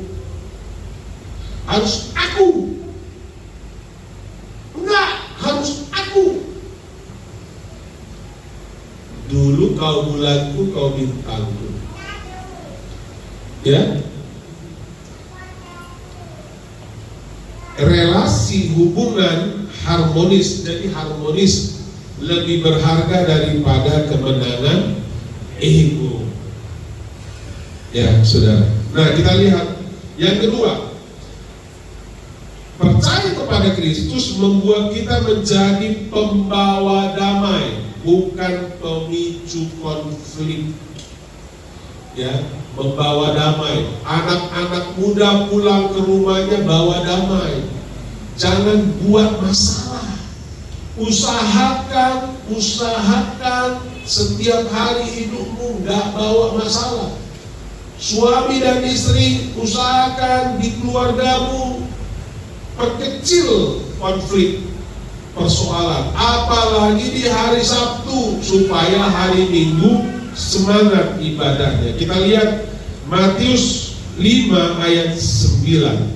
Harus aku. Enggak, harus aku. Dulu kau bulanku, kau bintangku. Ya. Relasi hubungan harmonis, jadi harmonis lebih berharga daripada kemenangan ego. Ya, saudara. Nah, kita lihat yang kedua, percaya kepada Kristus membuat kita menjadi pembawa damai, bukan pemicu konflik. Ya, membawa damai. Anak-anak muda pulang ke rumahnya bawa damai. Jangan buat masalah. Usahakan setiap hari hidupmu nggak bawa masalah. Suami dan istri, usahakan di keluargamu perkecil konflik, persoalan. Apalagi di hari Sabtu, supaya hari Minggu semangat ibadahnya. Kita lihat Matius 5 ayat 9.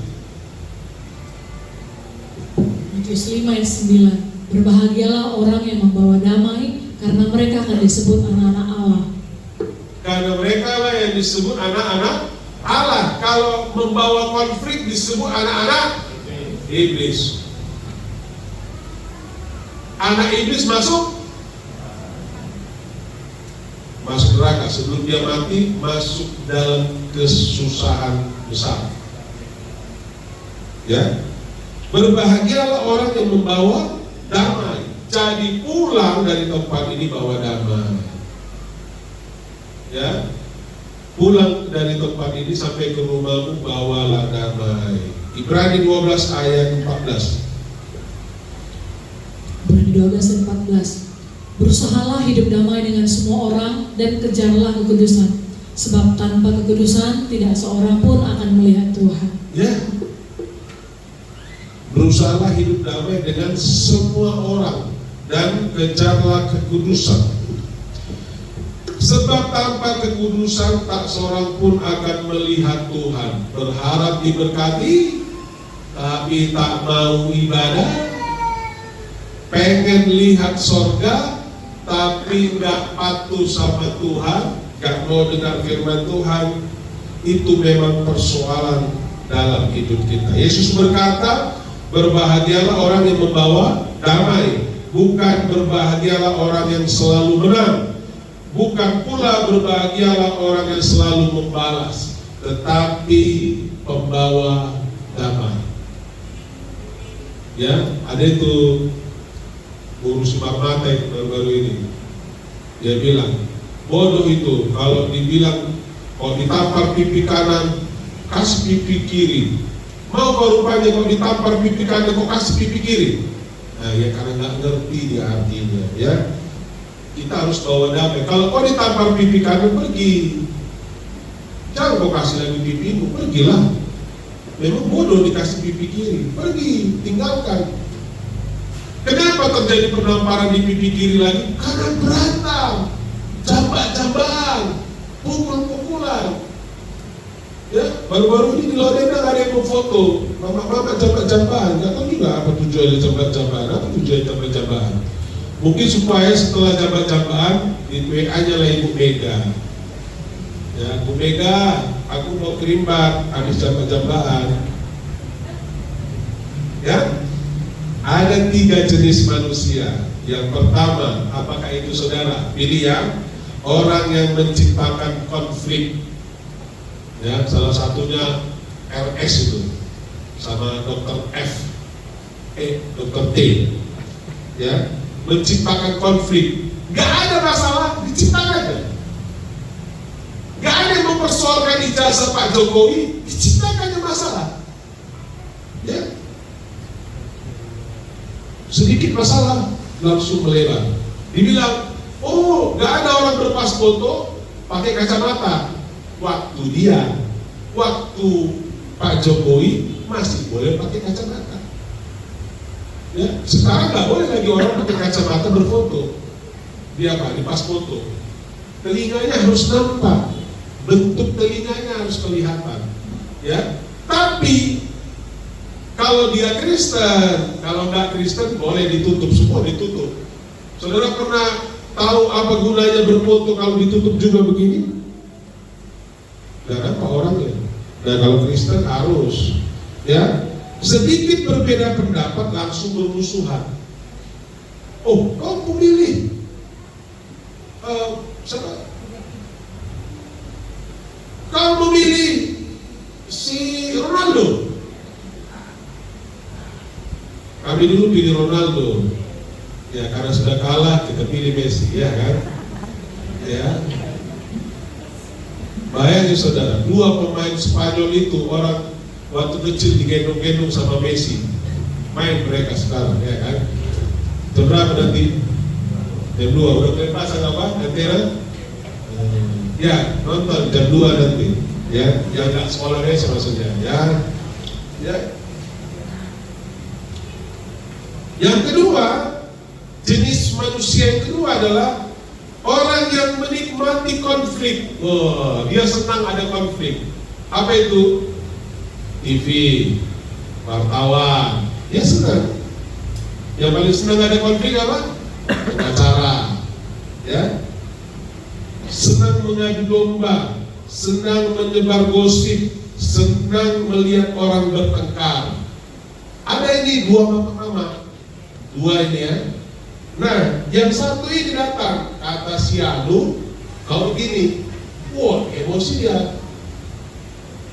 Matius 5 ayat 9. Berbahagialah orang yang membawa damai, karena mereka akan disebut anak-anak Allah. Karena mereka lah yang disebut anak-anak Allah. Kalau membawa konflik disebut anak-anak iblis. Anak iblis masuk neraka, sebelum dia mati masuk dalam kesusahan besar. Ya, berbahagialah orang yang membawa damai. Jadi pulang dari tempat ini bawa damai. Ya, pulang dari tempat ini sampai ke rumahmu bawalah damai. Ibrani 12 ayat 14. Ibrani 12 ayat 14. Berusahalah hidup damai dengan semua orang dan kejarlah kekudusan, sebab tanpa kekudusan tidak seorang pun akan melihat Tuhan. Ya, berusahalah hidup damai dengan semua orang dan kejarlah kekudusan, sebab tanpa kekudusan tak seorang pun akan melihat Tuhan. Berharap diberkati tapi tak mau ibadah, pengen lihat sorga tapi nggak patuh sama Tuhan, nggak mau dengar firman Tuhan, itu memang persoalan dalam hidup kita. Yesus berkata, berbahagialah orang yang membawa damai, bukan berbahagialah orang yang selalu menang, bukan pula berbahagialah orang yang selalu membalas, tetapi pembawa damai. Ya, ada itu guru Sumarmata yang baru-baru ini, dia bilang, bodoh itu kalau dibilang, kalau ditampar pipi kanan, kasih pipi kiri. Mau kau rupanya kalau ditampar pipi kanan, kau kasih pipi kiri. Nah ya, karena nggak ngerti dia artinya, ya. Kita harus bawa damai. Kalau kau ditampar pipi kanan, pergi. Jangan kau kasih lagi pipimu, pergilah. Memang bodoh dikasih pipi kiri, pergi, tinggalkan. Kenapa terjadi penamparan di pipi kiri lagi? Karena berantem, jambak-jambakan, pukul-pukulan. Ya, baru-baru ini di Lorena ada yang memfoto mama-mama jambak-jambakan. Gak tahu juga apa tujuannya jambak-jambakan, apa tujuannya jambak-jambakan. Mungkin supaya setelah jambak-jambakan di WA-nya lah Ibu Mega. Ya, Bu Mega, aku mau kerimbat habis jambak-jambakan. Ya, ada 3 jenis manusia. Yang pertama, apakah itu saudara? Pilih yang orang yang menciptakan konflik. Ya, salah satunya RS itu sama Dr. Dr. T. Ya, menciptakan konflik. Gak ada masalah, diciptakan. Gak ada yang mempersoalkan ijazah Pak Jokowi, diciptakannya masalah. Ya, sedikit masalah langsung melebar. Dibilang, oh, gak ada orang berpas foto pakai kacamata. Waktu Pak Jokowi masih boleh pakai kacamata. Ya, sekarang nggak boleh lagi orang pakai kacamata berfoto. Dia apa? Di pas foto. Telinganya harus nampak, bentuk telinganya harus kelihatan. Ya, tapi kalau dia Kristen, kalau nggak Kristen boleh ditutup, semua ditutup. Saudara pernah tahu apa gunanya berfoto kalau ditutup juga begini? Dan apa orangnya? Dan kalau Kristen harus, ya, sedikit berbeda pendapat langsung bermusuhan. Oh, kau memilih siapa? Kau memilih si Ronaldo. Kami dulu pilih Ronaldo, ya karena sudah kalah kita pilih Messi, ya kan? Ya. Bayangin saudara, 2 pemain Spanyol itu orang waktu kecil digendong-gendong sama Messi, main mereka sekarang, ya kan? Jam berapa nanti? Jam 2, udah pasang apa? Antena? Ya, nonton jam 2 nanti, ya, yang nggak sekolah Messi maksudnya, ya. Yang kedua, jenis manusia yang kedua adalah orang yang menikmati konflik. Wah, dia senang ada konflik. Apa itu? TV, wartawan, dia senang. Yang paling senang ada konflik apa? Acara, ya. Senang mengadu domba, senang menyebar gosip, senang melihat orang bertengkar. Ada ini 2 mama-mama, 2 ini ya. Nah, yang satu ini datang, kata si Anu, kau begini, wah emosi dia.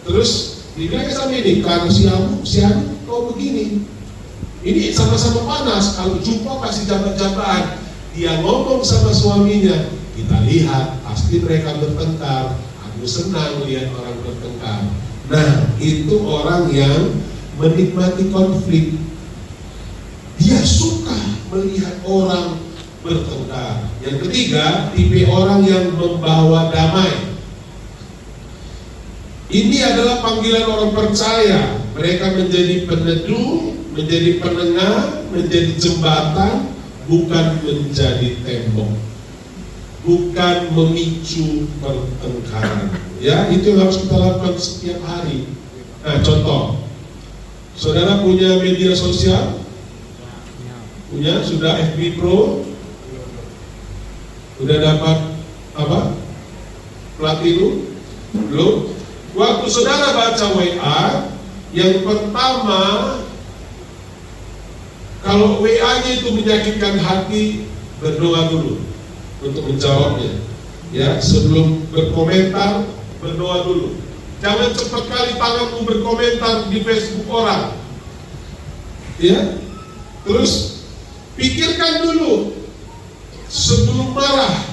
Terus dibilang sama ini, karena si Anu, kau begini. Ini sama-sama panas, kalau jumpa pasti jambak-jambakan. Dia ngomong sama suaminya, kita lihat, pasti mereka bertengkar. Aku senang lihat orang bertengkar. Nah, itu orang yang menikmati konflik. Dia suka melihat orang bertengkar. Yang ketiga, tipe orang yang membawa damai. Ini adalah panggilan orang percaya. Mereka menjadi peneduh, menjadi penengah, menjadi jembatan, bukan menjadi tembok, bukan memicu pertengkaran. Ya, itu yang harus kita lakukan setiap hari. Nah, contoh, saudara punya media sosial? Punya? Sudah FB Pro? Udah dapat apa? Platinum? Belum? Waktu saudara baca WA, yang pertama, kalau WA-nya itu menyakitkan hati, berdoa dulu untuk menjawabnya. Ya, sebelum berkomentar, berdoa dulu. Jangan cepat kali tanganmu berkomentar di Facebook orang. Ya, terus pikirkan dulu sebelum marah.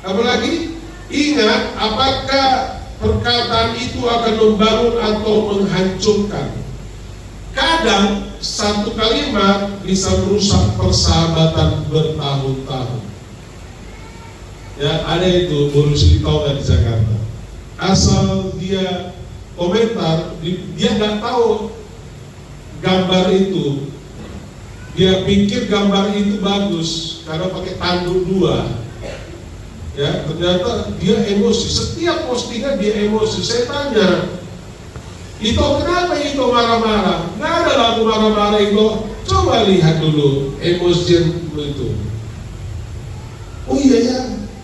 Apalagi ingat, apakah perkataan itu akan membangun atau menghancurkan. Kadang satu kalimat bisa merusak persahabatan bertahun-tahun. Ya, ada itu bonus Litauan di Jakarta. Asal dia komentar, dia nggak tahu gambar itu. Dia pikir gambar itu bagus karena pakai tanduk 2. Ya, ternyata dia emosi. Setiap postingan dia emosi. Saya tanya, itu kenapa itu marah-marah? Nggak ada lagu marah-marah itu. Coba lihat dulu emosi itu. Oh iya ya,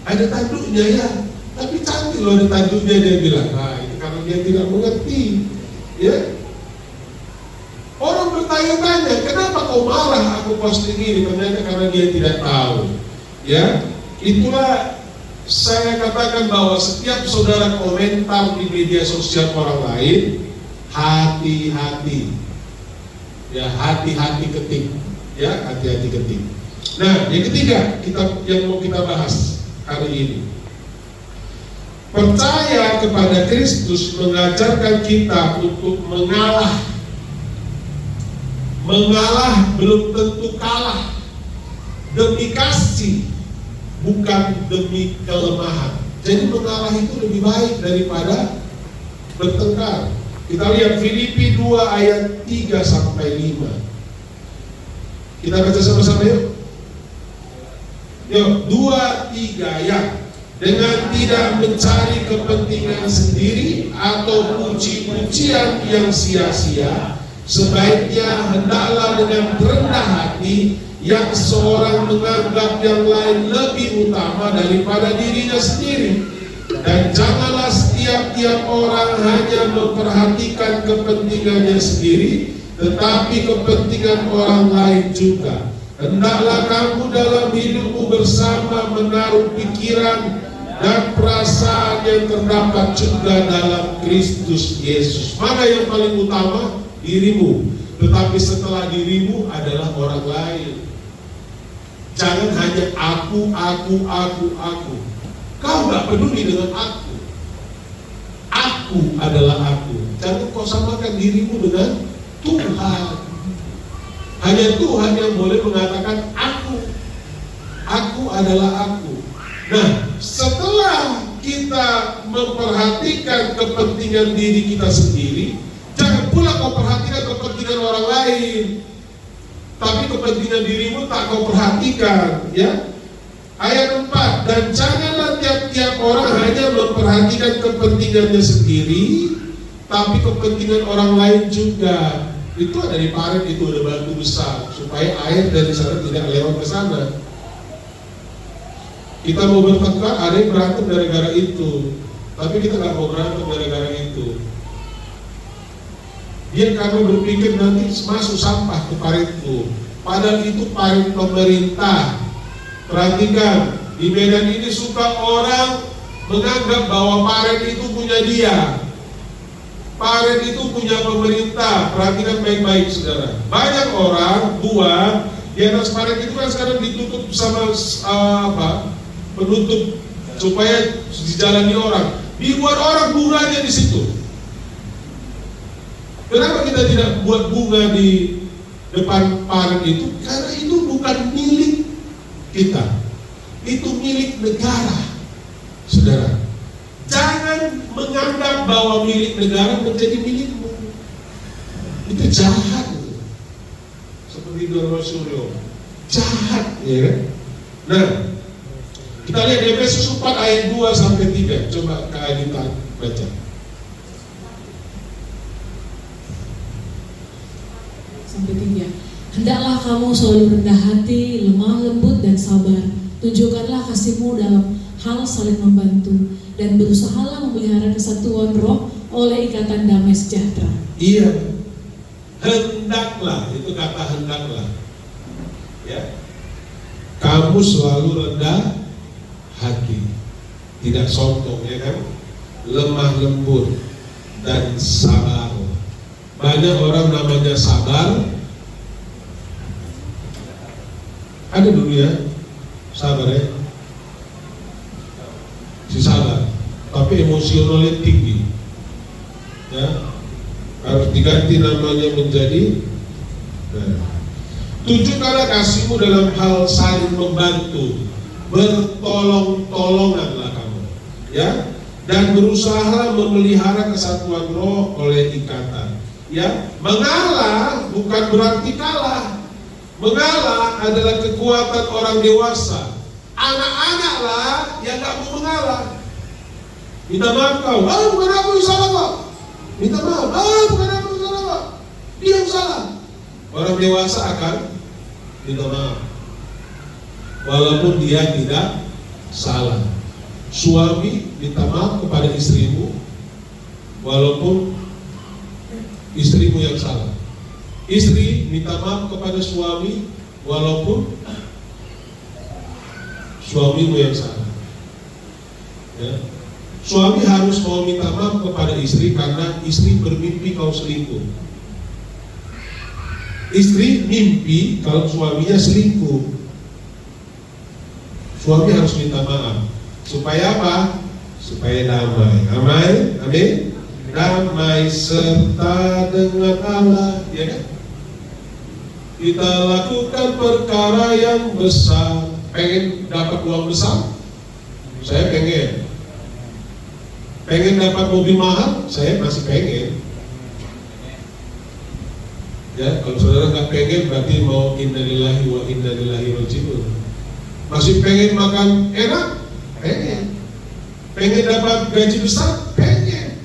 ada tanduknya ya. Tapi cantik loh ada tanduknya, dia bilang. Nah, itu karena dia tidak mengerti. Ya. Orang bertanya-tanya, kenapa kau marah aku posting ini? Ternyata karena dia tidak tahu. Ya, itulah saya katakan bahwa setiap saudara komentar di media sosial orang lain, hati-hati. Ya, hati-hati ketik. Ya, hati-hati ketik. Nah, yang ketiga yang mau kita bahas hari ini. Percaya kepada Kristus mengajarkan kita untuk mengalah. Mengalah belum tentu kalah. Demi kasih, bukan demi kelemahan. Jadi mengalah itu lebih baik daripada bertengkar. Kita lihat Filipi 2 ayat 3 sampai 5. Kita baca sama-sama yuk. Yuk, 2, 3 ya. Dengan tidak mencari kepentingan sendiri atau puji-pujian yang sia-sia, sebaiknya hendaklah dengan rendah hati yang seorang menganggap yang lain lebih utama daripada dirinya sendiri. Dan janganlah setiap orang hanya memperhatikan kepentingannya sendiri, tetapi kepentingan orang lain juga. Hendaklah kamu dalam hidupmu bersama menaruh pikiran dan perasaan yang terdapat juga dalam Kristus Yesus. Mana yang paling utama? Dirimu. Tetapi setelah dirimu adalah orang lain. Jangan hanya aku. Kau gak peduli dengan aku. Aku adalah aku. Jangan kau samakan dirimu dengan Tuhan. Hanya Tuhan yang boleh mengatakan aku. Aku adalah aku. Nah, setelah kita memperhatikan kepentingan diri kita sendiri, jangan pula kau perhatikan kepentingan orang lain. Tapi kepentingan dirimu tak kau perhatikan, ya. Ayat 4, dan janganlah tiap-tiap orang hanya memperhatikan kepentingannya sendiri, tapi kepentingan orang lain juga. Itu ada di parit, itu ada batu besar, supaya air dari sana tidak lewat ke sana. Kita mau bertengkar, ada yang berantem gara-gara itu, tapi kita nggak mau berantem gara-gara itu. Dia karena berpikir nanti masuk sampah ke paritku, padahal itu parit pemerintah. Perhatikan, di Medan ini suka orang menganggap bahwa parit itu punya dia. Parit itu punya pemerintah. Perhatikan baik-baik saudara. Banyak orang buat di atas parit itu kan sekarang ditutup sama penutup supaya dijalani orang. Dibuat orang bunganya di situ. Kenapa kita tidak buat bunga di depan parit itu? Karena itu bukan milik kita, itu milik negara, saudara. Jangan menganggap bahwa milik negara menjadi milikmu. Itu jahat, seperti Doro Suryo, jahat, ya kan? Nah, kita lihat Efesus 4 ayat 2 sampai 3. Coba Kak Adita baca. Sampai 3. Hendaklah kamu selalu rendah hati, lemah lembut dan sabar. Tunjukkanlah kasih-Mu dalam hal saling membantu, dan berusahalah memelihara kesatuan roh oleh ikatan damai sejahtera. Iya, hendaklah, itu kata hendaklah. Ya, kamu selalu rendah hati, tidak sombong, ya kan? Lemah lembut dan sabar. Banyak orang namanya sabar, ada dulu ya, sabar ya, si sabar, tapi emosionalnya tinggi, ya, harus diganti namanya menjadi. Tunjukkanlah kasih-Mu dalam hal saling membantu, bertolong-tolonganlah kamu, ya, dan berusaha memelihara kesatuan roh oleh ikatan. Ya, mengalah bukan berarti kalah. Mengalah adalah kekuatan orang dewasa. Anak-anaklah yang gak mau mengalah. Minta maaf kau, bukan aku yang salah kok. Minta maaf, bukan aku yang salah kok. Dia yang salah. Orang dewasa akan minta maaf, walaupun dia tidak salah. Suami minta maaf kepada istrimu, walaupun istrimu yang salah. Istri minta maaf kepada suami, walaupun suamimu yang salah. Ya. Suami harus mau minta maaf kepada istri karena istri bermimpi kau selingkuh. Istri mimpi kalau suaminya selingkuh. Suami harus minta maaf. Supaya apa? Supaya damai. Amin. Amin. Damai serta dengan Allah, ya kan? Kita lakukan perkara yang besar. Pengen dapat uang besar? Saya pengen. Pengen dapat mobil mahal? Saya masih pengen. Ya, kalau saudara nggak pengen berarti mau innalillahi wa inna ilaihi raji'un. Masih pengen makan enak? Pengen. Pengen dapat gaji besar? Pengen.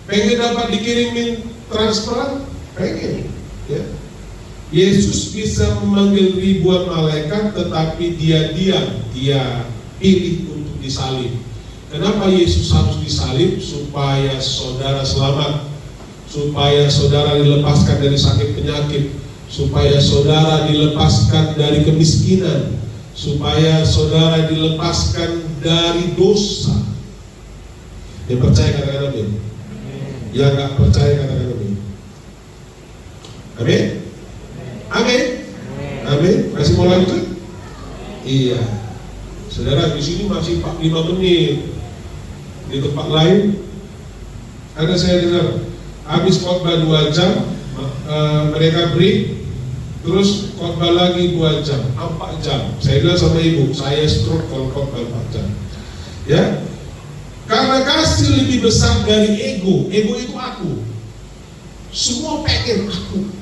Pengen dapat dikirimin transferan? Pengen. Ya. Yesus bisa memanggil ribuan malaikat, tetapi dia diam, dia pilih untuk disalib. Kenapa Yesus harus disalib? Supaya saudara selamat, supaya saudara dilepaskan dari sakit penyakit, supaya saudara dilepaskan dari kemiskinan, supaya saudara dilepaskan dari dosa. Yang percaya katakan amin. Yang nggak percaya katakan amin. Amin. Amin. Amin. Masih mau lanjut? Iya. Saudara, di sini masih 45 menit. Di tempat lain ada saya dengar habis khotbah 2 jam, mereka break, terus khotbah lagi 2 jam, 4 jam. Saya bilang sama ibu, saya stroke kalau khotbah 4 jam. Ya, karena kasih lebih besar dari ego. Ego itu aku. Semua pengen aku.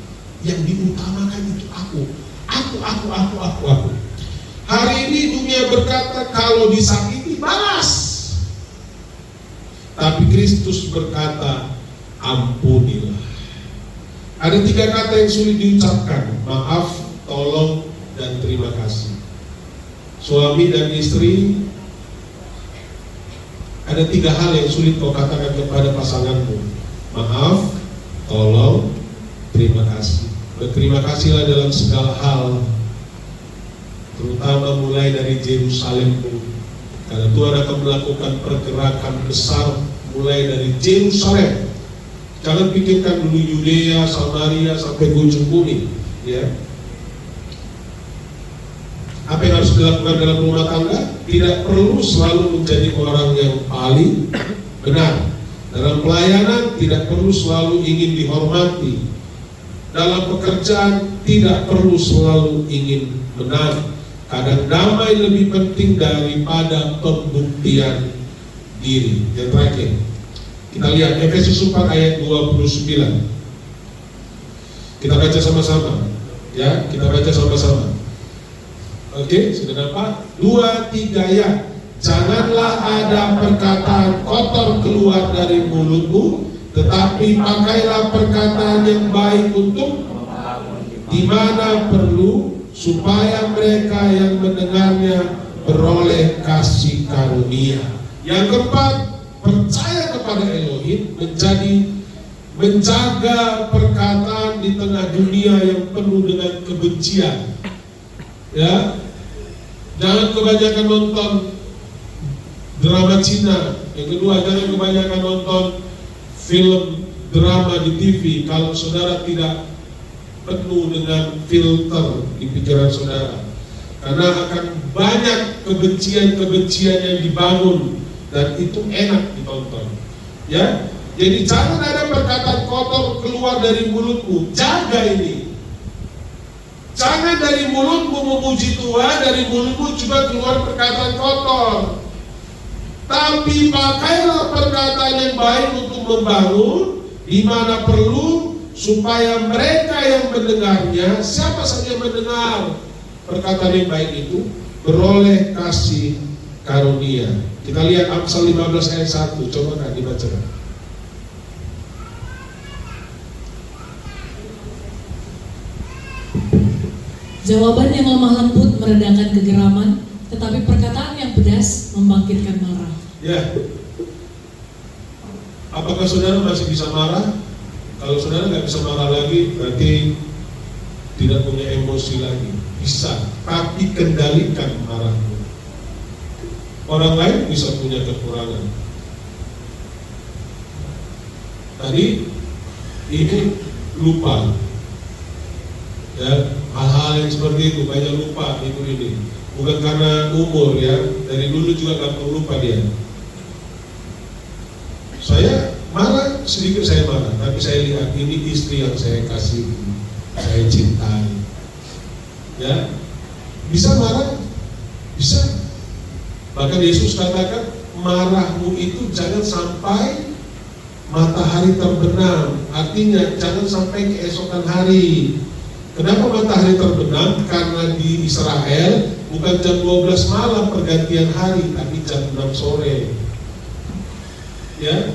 Yang diutamakan itu aku. Aku. Hari ini dunia berkata kalau disakiti balas. Tapi Kristus berkata ampunilah. Ada 3 kata yang sulit diucapkan: maaf, tolong, dan terima kasih. Suami dan istri, ada 3 hal yang sulit kau katakan kepada pasanganmu: maaf, tolong, terima kasih. Berterima kasihlah dalam segala hal, terutama mulai dari Yerusalemmu, karena Tuhan akan melakukan pergerakan besar mulai dari Yerusalem. Jangan pikirkan dulu Yudea, Samaria sampai ujung bumi, ya. Apa yang harus dilakukan dalam rumah tangga? Tidak perlu selalu menjadi orang yang paling benar. Dalam pelayanan tidak perlu selalu ingin dihormati. Dalam pekerjaan tidak perlu selalu ingin menang. Kadang damai lebih penting daripada pembuktian diri. Yang terakhir, kita lihat Efesus 4 ayat 29. Kita baca sama-sama, ya. Kita baca sama-sama. Oke, sudah dapat? 2, 3 ya. Janganlah ada perkataan kotor keluar dari mulutmu, tetapi pakailah perkataan yang baik untuk di mana perlu, supaya mereka yang mendengarnya beroleh kasih karunia. Yang keempat, percaya kepada Elohim, menjaga perkataan di tengah dunia yang penuh dengan kebencian. Ya, jangan kebanyakan nonton drama Cina. Yang kedua, jangan kebanyakan nonton film drama di TV kalau saudara tidak penuh dengan filter di pikiran saudara. Karena akan banyak kebencian-kebencian yang dibangun dan itu enak ditonton. Ya, jadi jangan ada perkataan kotor keluar dari mulutmu. Jaga ini. Jangan dari mulutmu memuji Tuhan, dari mulutmu juga keluar perkataan kotor. Tapi pakailah perkataan yang baik untuk membangun di mana perlu, supaya mereka yang mendengarnya, siapa saja yang mendengar perkataan yang baik itu, beroleh kasih karunia. Kita lihat Amsal 15 ayat 1, coba kan dibaca. Jawaban yang lemah lembut meredakan kegeraman, tetapi perkataan yang pedas membangkitkan marah. Ya. Apakah saudara masih bisa marah? Kalau saudara nggak bisa marah lagi, berarti tidak punya emosi lagi. Bisa, tapi kendalikan marahmu. Orang lain bisa punya kekurangan. Tadi ini lupa, ya, hal-hal yang seperti itu banyak lupa ini. Bukan karena umur, ya, dari dulu juga gampang lupa dia. Saya marah, sedikit saya marah, tapi saya lihat ini istri yang saya kasih, saya cintai. Ya, bisa marah, bisa. Bahkan Yesus katakan, marahmu itu jangan sampai matahari terbenam. Artinya jangan sampai keesokan hari. Kenapa matahari terbenam? Karena di Israel bukan jam 12 malam pergantian hari, tapi jam 6 sore. Ya,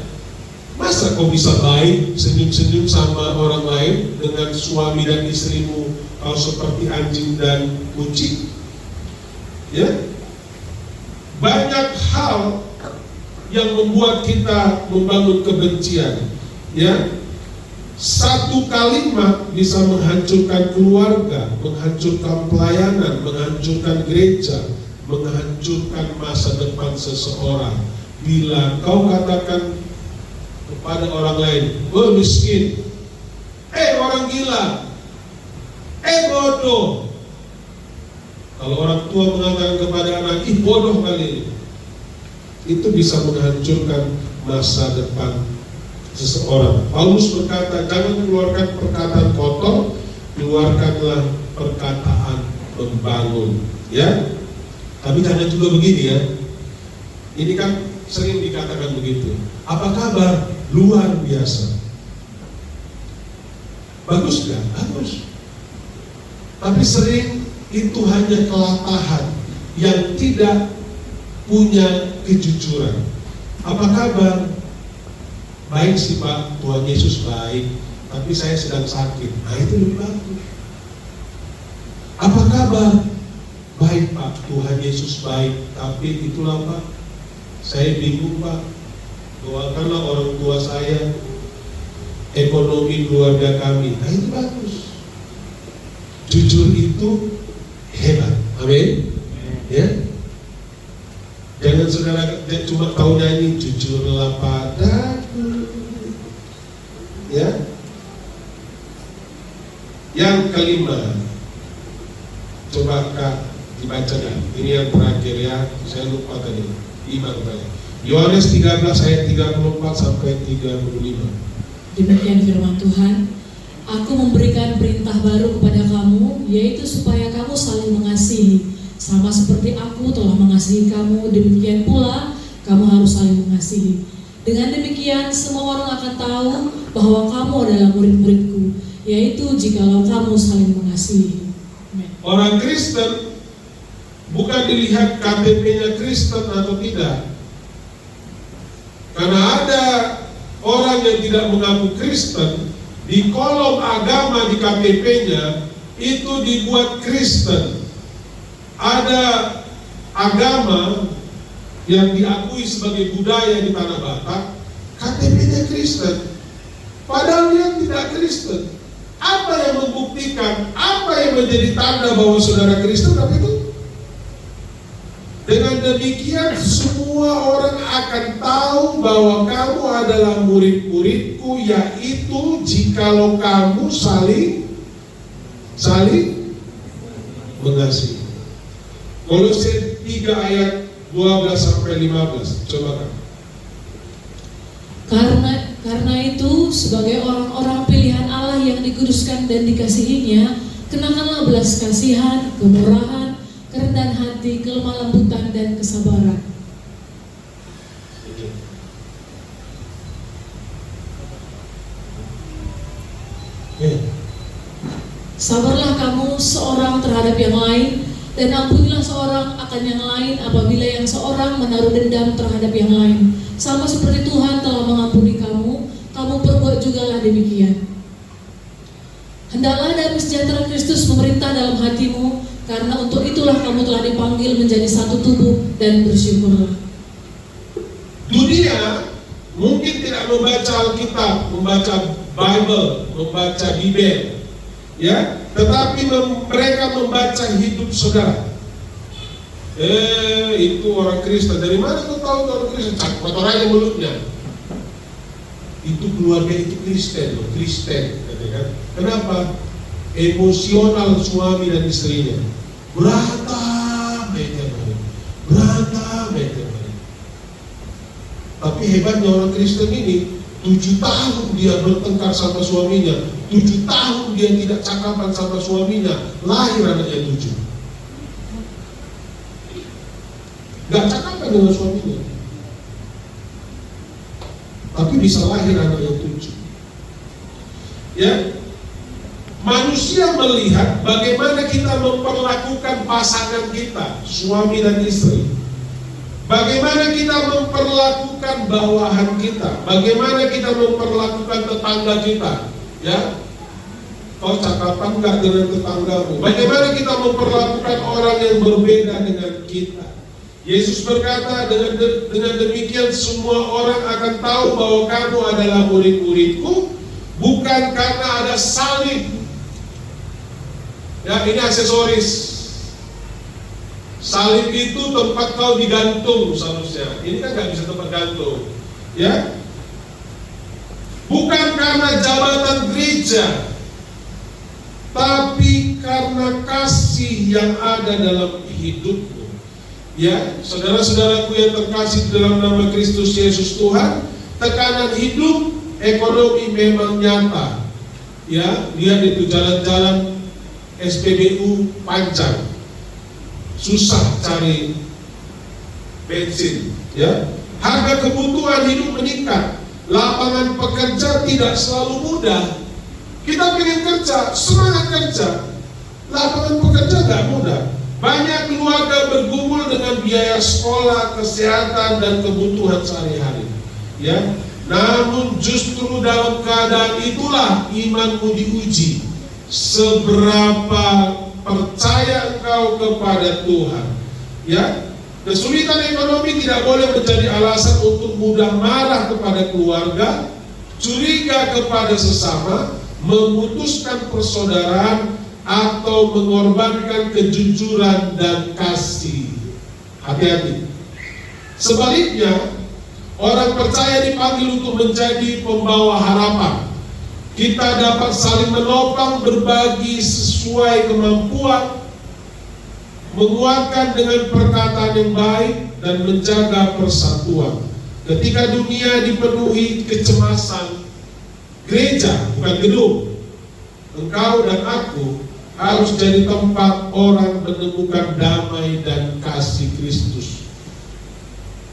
masa kau bisa baik senyum-senyum sama orang lain dengan suami dan istrimu kau seperti anjing dan kucing? Ya, banyak hal yang membuat kita membangun kebencian. Ya, satu kalimat bisa menghancurkan keluarga, menghancurkan pelayanan, menghancurkan gereja, menghancurkan masa depan seseorang. Bila kau katakan kepada orang lain, "Oh miskin, orang gila, bodoh." Kalau orang tua mengatakan kepada anak, "Ih bodoh kali," itu bisa menghancurkan masa depan seseorang. Paulus berkata, jangan keluarkan perkataan kotor, keluarkanlah perkataan membangun. Ya, tapi jangan juga begini ya. Ini kan sering dikatakan begitu. Apa kabar? Luar biasa. Bagus gak? Bagus. Tapi sering itu hanya kelatahan yang tidak punya kejujuran. Apa kabar? Baik sih Pak, Tuhan Yesus baik, tapi saya sedang sakit. Nah itu lebih bagus. Apa kabar? Baik Pak, Tuhan Yesus baik, tapi itulah Pak, saya bingung Pak. Doakanlah orang tua saya, ekonomi keluarga kami. Nah itu bagus. Jujur itu hebat. Amin. Ya. Jangan saudara cuma tahu nyanyi jujurlah padaku. Ya. Yang kelima, coba Kak dibacakan. Ini yang terakhir ya. Saya lupa tadi. Iman tadi. Yohanes 13 ayat 34 sampai 35. Demikian firman Tuhan. Aku memberikan perintah baru kepada kamu, yaitu supaya kamu saling mengasihi. Sama seperti aku telah mengasihi kamu, demikian pula kamu harus saling mengasihi. Dengan demikian semua orang akan tahu bahwa kamu adalah murid-muridku, yaitu jikalau kamu saling mengasihi. Orang Kristen bukan dilihat KTP-nya Kristen atau tidak. Karena ada orang yang tidak mengaku Kristen, di kolom agama di KTP-nya itu dibuat Kristen. Ada agama yang diakui sebagai budaya di Tanah Batak, KTP-nya Kristen, padahal dia tidak Kristen. Apa yang membuktikan, apa yang menjadi tanda bahwa saudara Kristen? Tapi itu dengan demikian semua orang akan tahu bahwa kamu adalah murid-muridku, yaitu jikalau kamu saling mengasihi. Kolose 3 ayat 12 sampai 15. Coba kan. Karena itu sebagai orang-orang pilihan Allah yang dikuduskan dan dikasihinya, kenakanlah belas kasihan, kemurahan, kerendahan hati, kelemah lembutan, dan kesabaran. Sabarlah kamu seorang terhadap yang lain, dan ampunilah seorang akan yang lain apabila yang seorang menaruh dendam terhadap yang lain. Sama seperti Tuhan telah mengampuni kamu, kamu perbuat jugalah demikian. Hendaklah damai sejahtera Kristus memerintah dalam hatimu, karena untuk itulah kamu telah dipanggil menjadi satu tubuh, dan bersyukurlah. Dunia mungkin tidak membaca Alkitab, membaca Bible, membaca Bibel, ya, tetapi mereka membaca hidup saudara. Itu orang Kristen. Dari mana kau tahu orang Kristen? Kotor aja mulutnya. Itu keluarga itu Kristen, loh, Kristen, kan? Kenapa? Emosional suami dan istrinya. Berantem mereka. Tapi hebatnya orang Kristen ini, 7 tahun dia bertengkar sama suaminya, 7 tahun dia tidak cakapan sama suaminya, lahir anaknya 7. Gak cakapan dengan suaminya, tapi bisa lahir anaknya 7. Ya, manusia melihat bagaimana kita memperlakukan pasangan kita, suami dan istri. Bagaimana kita memperlakukan bawahan kita, bagaimana kita memperlakukan tetangga kita, ya. Kau cakapan nggak dengan tetanggamu? Bagaimana kita memperlakukan orang yang berbeda dengan kita? Yesus berkata, dengan demikian semua orang akan tahu bahwa kamu adalah murid-muridku, bukan karena ada salib. Ya, ini aksesoris. Salib itu tempat kau digantung seharusnya. Ini kan nggak bisa tempat gantung, ya. Bukan karena jabatan gereja, tapi karena kasih yang ada dalam hidupmu. Ya, saudara-saudaraku yang terkasih dalam nama Kristus Yesus Tuhan, tekanan hidup, ekonomi memang nyata. Ya, lihat itu jalan-jalan SPBU panjang. Susah cari bensin, ya. Harga kebutuhan hidup meningkat, lapangan pekerja tidak selalu mudah. Kita pengen kerja, semangat kerja, lapangan pekerja nggak mudah. Banyak keluarga bergumul dengan biaya sekolah, kesehatan, dan kebutuhan sehari-hari, ya. Namun justru dalam keadaan itulah imanmu diuji. Seberapa percaya engkau kepada Tuhan, ya. Kesulitan ekonomi tidak boleh menjadi alasan untuk mudah marah kepada keluarga, curiga kepada sesama, memutuskan persaudaraan, atau mengorbankan kejujuran dan kasih. Hati-hati. Sebaliknya, orang percaya dipanggil untuk menjadi pembawa harapan. Kita dapat saling menopang, berbagi sesuai kemampuan, menguatkan dengan perkataan yang baik, dan menjaga persatuan. Ketika dunia dipenuhi kecemasan, gereja bukan gedung, engkau dan aku harus jadi tempat orang menemukan damai dan kasih Kristus.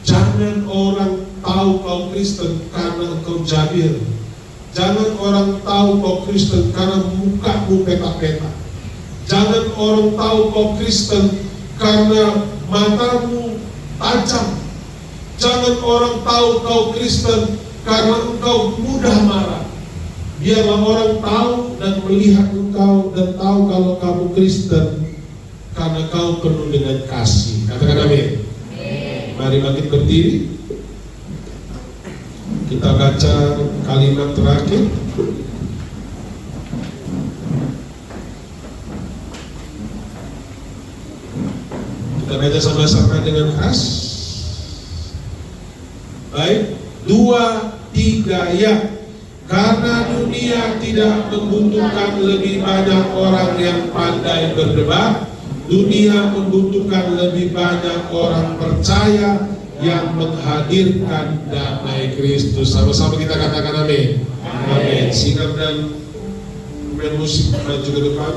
Jangan orang tahu kau Kristen karena engkau jabir. Jangan orang tahu kau Kristen karena mukamu peta-peta. Jangan orang tahu kau Kristen karena matamu tajam. Jangan orang tahu kau Kristen karena engkau mudah marah. Biarlah orang tahu dan melihat engkau dan tahu kalau kamu Kristen karena kau penuh dengan kasih. Katakan amin. Mari bangkit berdiri. Kita baca kalimat terakhir. Kita baca sama-sama dengan keras. Baik, 2, 3 ya. Karena dunia tidak membutuhkan lebih banyak orang yang pandai berdebat, dunia membutuhkan lebih banyak orang percaya yang menghadirkan damai Kristus. Sama-sama kita katakan amin. Amin. Sinar dan pemain musik maju ke depan.